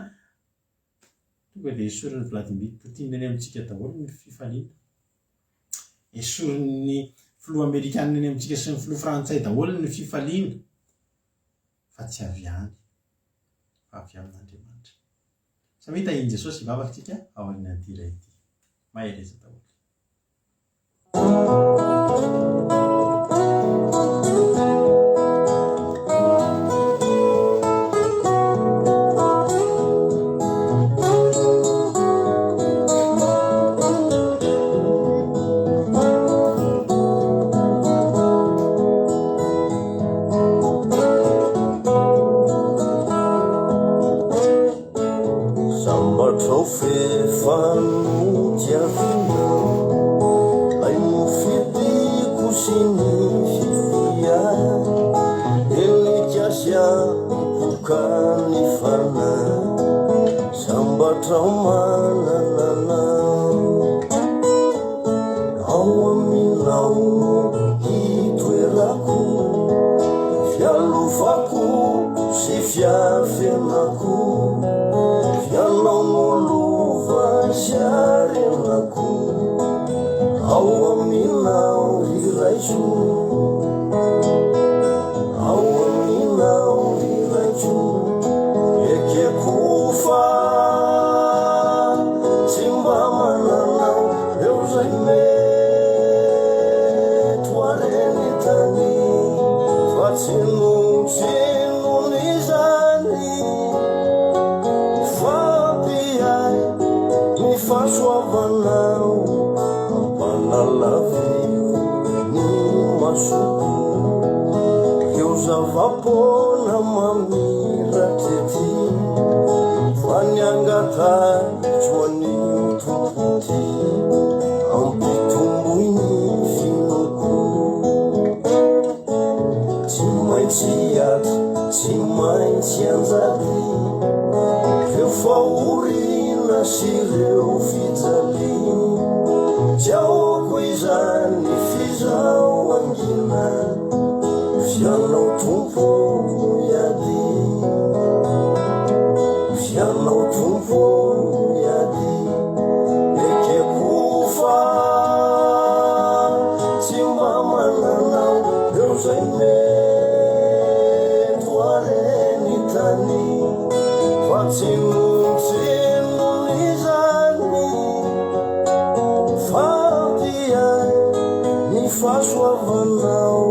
tonga dia esorin'ny Vladimir Poutine eny amintsika daholo ny fifaliana. Esorin'ny filoha Amerikanina eny amintsika sy ny filoha Frantsay daholo ny fifaliana. Fa tsy avy any, fa avy amin'Andriamanitra. Sa mita iny Jesosy ivavakantsika ao aorian'ity iray ity. Mahereza daholo. Ao aminao zay meto areny tany fa tsinotsinony zany fampiay ny fahasoavanao ampanalavio ny masoko eo zavapona mamiratrety fa niangatahitso anio tompoti ampitomboy ny finoko tsy maintsy ata tsy maintsy anjady reo faorina sy reo fijaly tsy aoko izany fizao angina fianao tompo iady fianao tompo iady ekekofa tsy mba mananao eo zay meto areny tany fa tsinotsinony zany fampiay ny fahasoavanao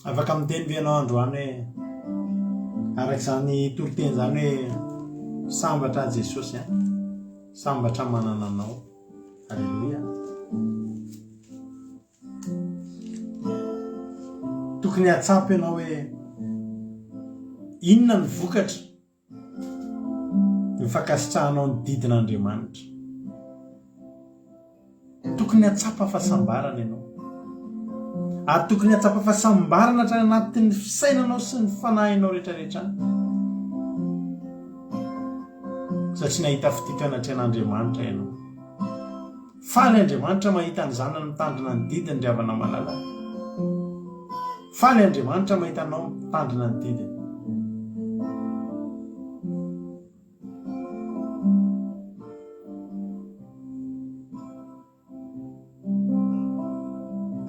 afaka miteny ve ianao androany hoe arak'izany toloteny zany hoe sambatra Jesosy a sambatra manana anao. Alleluia. Tokony hatsapo ianao hoe inona ny vokatra mifankasitrahanao ny didin'Andriamanitra. Tokony hatsapo fahasambarana ianao. Ary tokony hatsapa fahasambarana hatrany anatin'ny fisainanao sy ny fanahinao rehetrarehetra. Satria nahita fitokana an'Andriamanitra ianao. Faly Andriamanitra mahita ny zanany mitandrina ny didiny ry havana malala. Faly Andriamanitra mahita anao mitandrina ny didiny.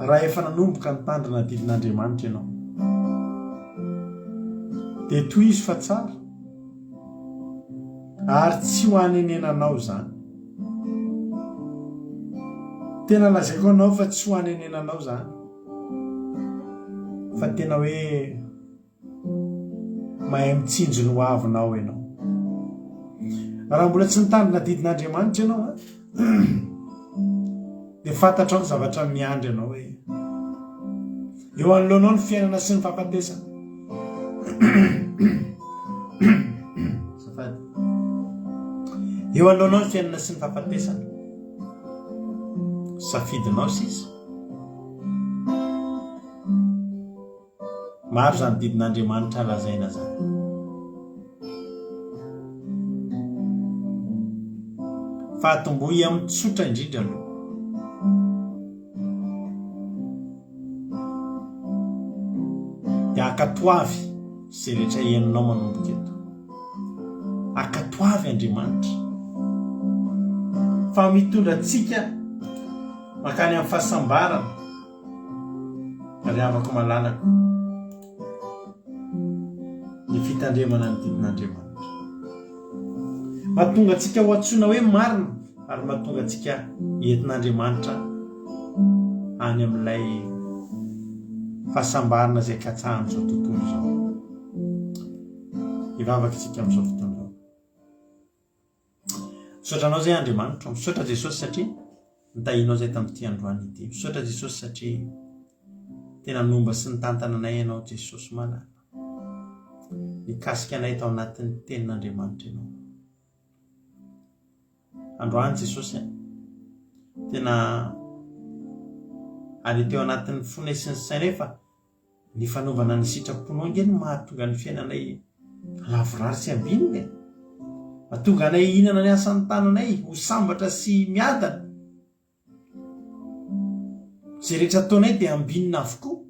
Raha efa nanomboka nitandrina didin'Andriamanitra ianao dia toy izy fa tsara ary tsy ho hanenenanao zany. Tena lazaiko anao fa tsy ho hanenenanao zany, fa tena hoe mahay mitsinjo ny hoavinao ianao. Raha mbola tsy nitandrina didin'Andriamanitra ianao dia fantatrao ny zavatra miandry ianao hoe eo anoloanao ny fiainana sy ny fahafatesana. Eo anoloanao ny fiainana sy ny fahafatesana. Safidinao sisa. Maro zany didin'Andriamanitra lazaina zany. Fahatombohy amin'ny tsotra indrindra aloha. dia akatoavy izay rehetra henonao manomboka eto. Akatoavy Andriamanitra fa mitondra antsika makany amin'ny fahasambarana ary avako malalako ny fitandremana ny didin'Andriamanitra. Mahatonga antsika ho antsoina hoe marina ary mahatonga antsika entin'Andriamanitra any amin'ilay fahasambarana izay katsahany izao tontolo izao. Hivavaka isika amin'izao fotoana izao. Misaotra anao izay Andriamanitra, misaotra Jesosy satria nitahinao izay tamin'ity androany ity. Misaotra Jesosy satria tena nomba sy nitantana anay ianao Jesosy malala. Nikasika anay tao anatin'ny tenin'Andriamanitra ianao. Androany Jesosy tena ary teo anatin'ny fonesiny saina efa ny fanaovana ny sitraponao ingeny mahatonga ny fiainanay lavorary sy ambinina. Mahatonga anay hihinana ny asan'ny tananay ho sambatra sy miadana. Izay rehetra ataonay dia ambinina avokoa.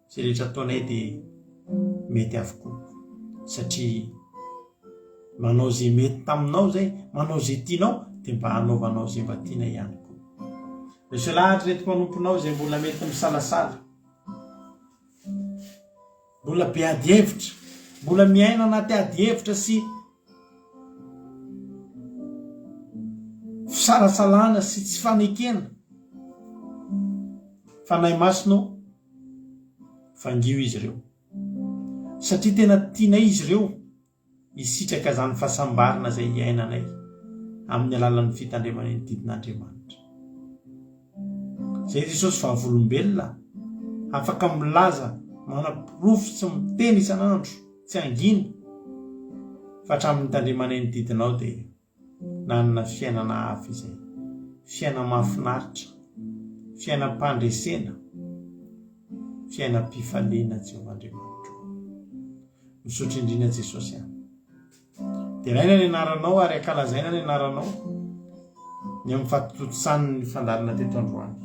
Izay rehetra ataonay dia mety avokoa. Satria manao izay mety taminao zay, manao izay tianao dia mba hanaovanao izay mba tiana ihany koa. Misy lahatra reto manomponao izay mbola mety misalasala, mbola be ady hevitra, mbola miaina anaty ady hevitra sy fisalasalana sy tsy fanekena. Fanahy masonao fangio izy ireo satria tena tianay izy ireo hisitraka izany fahasambarana izay hiainanay amin'ny alalan'ny fitandremana ny didin'Andriamanitra. Izay Jesosy vahavolombelona afaka milaza manam-pirofo sy miteny isan'andro tsy angina fa hatramin'ny tandremana ny didinao dia nanana fiainana hafa izay, fiaina mahafinaritra, fiainam-pandresena, fiainam-pifaliana Jehovahandriamanitra. Misaotra indrindra Jesosy any. Teraina ny anaranao ary akalazaina ny anaranao ny amin'ny fahatotosany ny fandarina teto androany.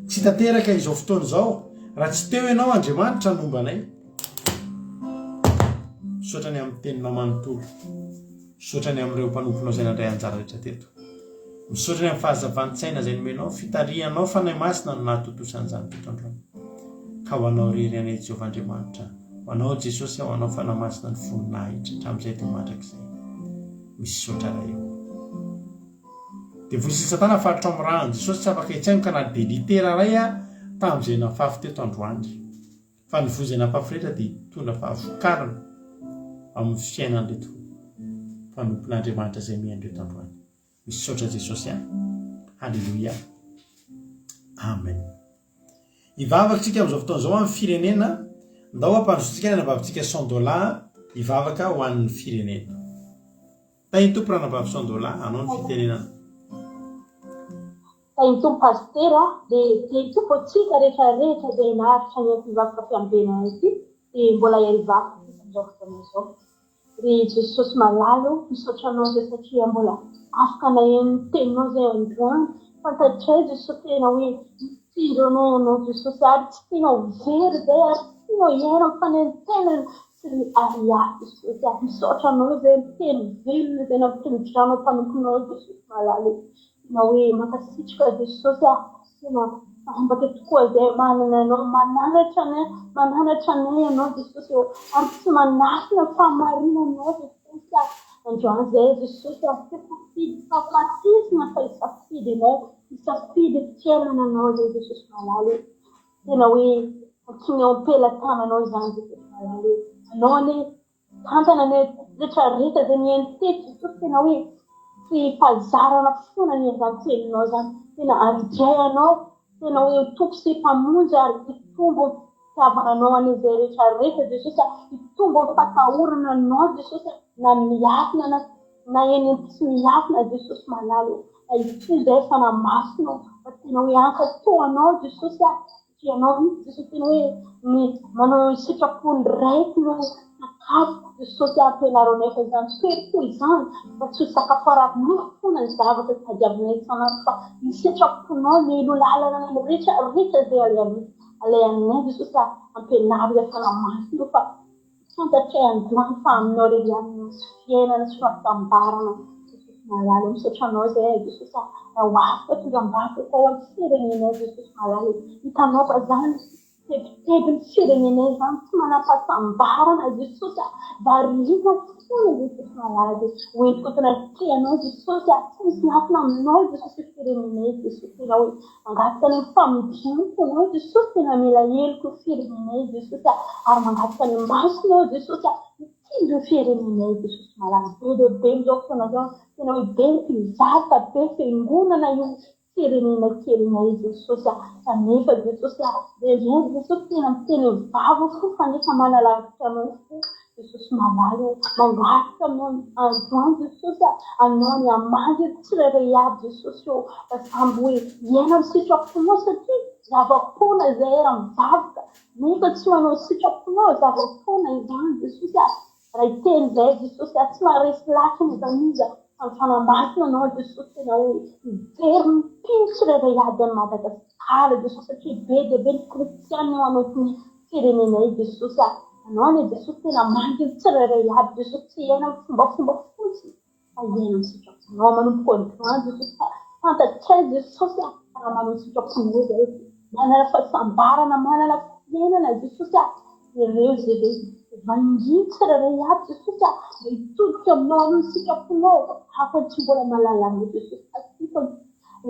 Tsy tanteraka izao fotoana izao raha tsy teo ianao Andriamanitra nombanay. Misaotra ny amin'ny teninao manontolo, misaotra ny amin'ireo mpanomponao izay nandray anjara rehetra teto, misaotra ny amin'ny fahazavantsaina izay nomenao, fitarihanao fanahy masina no nahatotosan'izany teto androany. Ka ho anao rery anay Jehovahandriamanitra, ho anao Jesosy, ho anao fanahy masina ny voninahitra hatramin'izay dia mandrakizay. Misaotra raha eo. Dia voly sy Satana faritra amin'ny rahany Jesosy tsy afaka hitsaino ka na delitera ray tamin'izay nafafy teto androany. Fa ny vozy nampafy rehetra dia hitondra fahavokarana amin'ny fiainan'reto mpanompon'Andriamanitra izay mihaino androany. Misaotra Jesosy any. Halleluia. Amen. Hivavaka tsika amin'izao fotoana izao amin'ny firenena. Ndao ampandrosotsika ny anabavitsika $100 hivavaka ho an'ny firenena. Tainy tompo raha anabavy $100 anao ny fitenenana. Tainy tompo pastera dia tainy tompo antsika rehetrarehetra izay naharitra ny hivavaka fiambena ity dia mbola hivavaka amin'izao fotoana izao. Ry Jesosy malalo, misaotra anao izay satria mbola afaka naheno ny teninao izay androany. Fantatray Jesosy tena hoe mitindro anao ianao Jesosy ary tsy tianao very izay ary tianao hiaina mifanentenana sy ny ariaty Jesosy. Misaotra anao izay miteny velona izay nampitendranao mpanomponao Jesosy malalo. Tena hoe mankasitraka Jesosy tena ambatra tokoa izay manana anao mananatra anay ianao Jesosy ary tsy manafina fahamarinanao Jesosy. Androany izay Jesosy safidy fahafatisina fa hisafidy anao, hisafidy fiainana anao izay Jesosy malalo. Tena hoe atsony ao am-pelantananao izany Jesosy malalo. Anao anie tantana ny rehetrarehetra izay mihaino teto Jesosy tena hoe tsy fahazarana foana ny evankelinao izany. Tena andray anao, tena hoe toko sy mpamonjy ary hitombo fitiavananao an'izay rehetrarehetra Jesosy, hitombo fatahorana anao Jesosy na miafina na eny tsy miafina Jesosy malalo. Izay fanamasina fa tena hoe ankatoanao Jesosy satria anao Jesosy tena hoe manao sitrapony raiky no sakafo Jesosy ampianareo nefa izany toeriko izany fa tsy ho sakafo ara-mofo foana ny zavatra tadiavinay isanandro fa hisetraponao milo lalana ny rehetra izay alehanay Jesosy ampianaro izay fanamasina fa fantatray androany fa aminao rery ihany misy fiainana sy fahatambarana Jesosy malala misotranao izay Jesosy raha ho afaka tonga-bato atao amin'ny firenenay Jesosy malala hitanao fa zany tebiteby ny firenenay zany tsy manam-pahatambarana Jesosy variana foana Jesosy malala hoentiko tena teanao Jesosy tsy misy miafina aminao Jesosy firenenay Jesosy tena hoe mangataka ny famidiniko anao Jesosy tena mila heliko firenenay Jesosy ary mangataka ny masonao Jesosy mitindro firenenay Jesosy malala be lehibe izao foana zao tena hoe be mpizaha be fiangonana io firenena kelinay Jesosy kanefa Jesosy rehetra Jesosy tena miteny vavo fo fa nefa manalavitra anao fo Jesosy malala mangataka aminao androany Jesosy anao ny amangy tsirairay avy Jesosy eo samby hoe hiaina amin'ny sitraponao satria zava-pona izay era mivavaka nefa tsy manao sitraponao zava-pona izany Jesosy raha iteny izay Jesosy tsy maharesy lakiny izany izy amin'ny fanamasina anao Jesosy tena hoe mijery ny mpino tsirairay aby any Madagasikara Jesosy satria be dia be ny kristianina eo anatiny firenenay Jesosy anao ny Jesosy tena manginy tsirairay aby Jesosy tsy hiaina amin'ny fombafomba fotsiny fa hiaina amin'ny sitraponao manomboka androany Jesosy fantatray Jesosy raha manao sitraponao izay manana fahasambarana manana fiainana Jesosy ireo izay vanginy tsirairay aby Jesosy hitodika aminao amin'ny sitraponao hafa tsy mbola malala anao Jesosy asika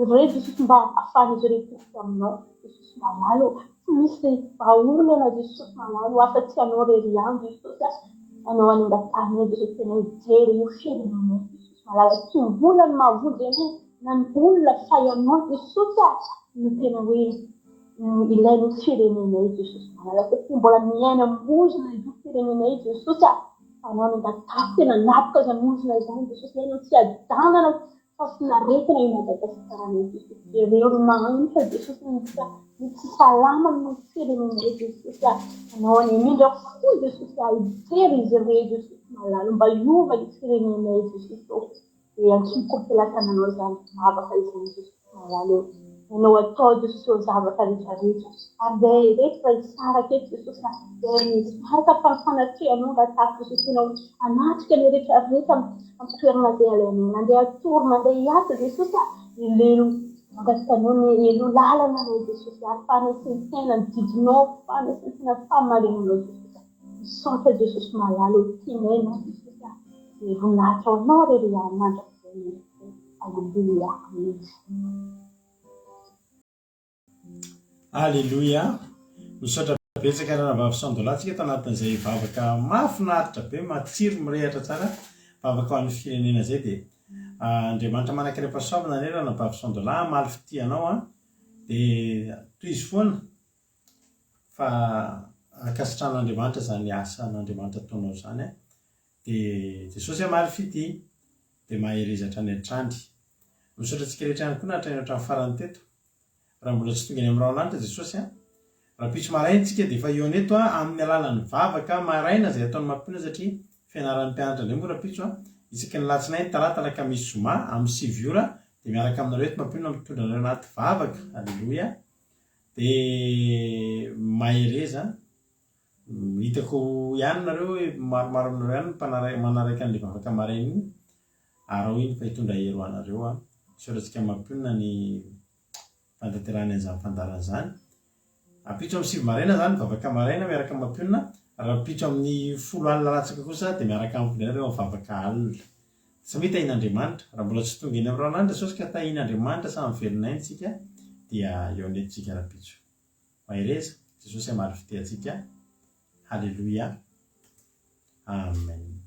ireo Jesosy mba ahafahan'izy ireo hitodika aminao Jesosy malalo tsy misy vahaolana Jesosy malalo afa-tsy anao rery ihany Jesosy anao any angatahana Jesosy tena hijery io firenenay Jesosy malala tsy mbola ny mahavonjy anay na ny olona fahanao Jesosy no tena hoe ilainy firenenay Jesosy malala satria mbola miaina monjina io firenenay Jesosy anao ny angatahana tena napoka izany monjina izany Jesosy ianao tsy adanana fa finaretina io Madagasikara Jesosy ireo mahantra Jesosy ny tsy salama no firenenay Jesosy anao ny mindra fo Jesosy hijery izy ireo Jesosy malala mba hiova io firenenay Jesosy dia antsikompelatananao izany zavatra izany Jesosy malala anao atao Jesosy eo zavatra rehetrarehetra ary rehetra tsara aketo Jesosy maraka fanatrehanao rahatafy Jesosy tena anatrika ny rehetrarehetra amin'ny toerana izay alainay mandeha atory mandeha hiasa Jesosy ilelo mangataka anao ny elo lalana anao Jesosy ary fahanesentena ny didinao fahanesentena fahamarinanao Jesosy misaotra Jesosy malala tianay anao Jesosy dia voninahitra anao rery mandrakizay Alleluia Alleluia misaotra betsaka raha vavy-sandolantsika tanatin'izay vavaka mahafinaritra be matsiro mirehatra tsara vavaka ho an'ny firenena izay dia Andriamanitra manankiram-pahasoavana nera na vavy-sandola maly fitianao dia toy izy foana fa ankasitran'Andriamanitra izany asa n'Andriamanitra ataonao izany dia Jesosy maly fity dia maherezatra ny hatrany misaotra antsika rehetra ihany koa nahatra ny hatrany farany teto raha mbola tsy tonga any amin'ny raolanitra Jesosy raha pitso maraina tsika dia efa eo aneto amin'ny alalan'ny vavaka maraina izay ataony mampina satria fianaran'ny mpianatra indray moa raha pitso isaky ny latsinainy talata alakamisy zoma amin'ny 7 ora dia miaraka aminareo eto mampina mitondra anareo anaty vavaka alleluia dia mahereza hitako ihany nareo hoe maromaro aminareo ihany manaraka an'ilay vavaka maraina iny ary iny fa hitondra hero anareo isaorantsika mampina ny fantaterana an'izany fandarana izany apitso amin'ny 7 maraina zany vavaka maraina miaraka mampionina raha pitso amin'ny 10 alina latsaka kosa dia miaraka aminareo amin'ny vavaka alina tsy mety tahin'Andriamanitra raha mbola tsy tonga eny amin'ny raonandro Jesosy ka tahin'Andriamanitra samy velon'ainy tsika dia eo anetsika raha pitso mahereza Jesosy amaly fitehantsika halleluia amen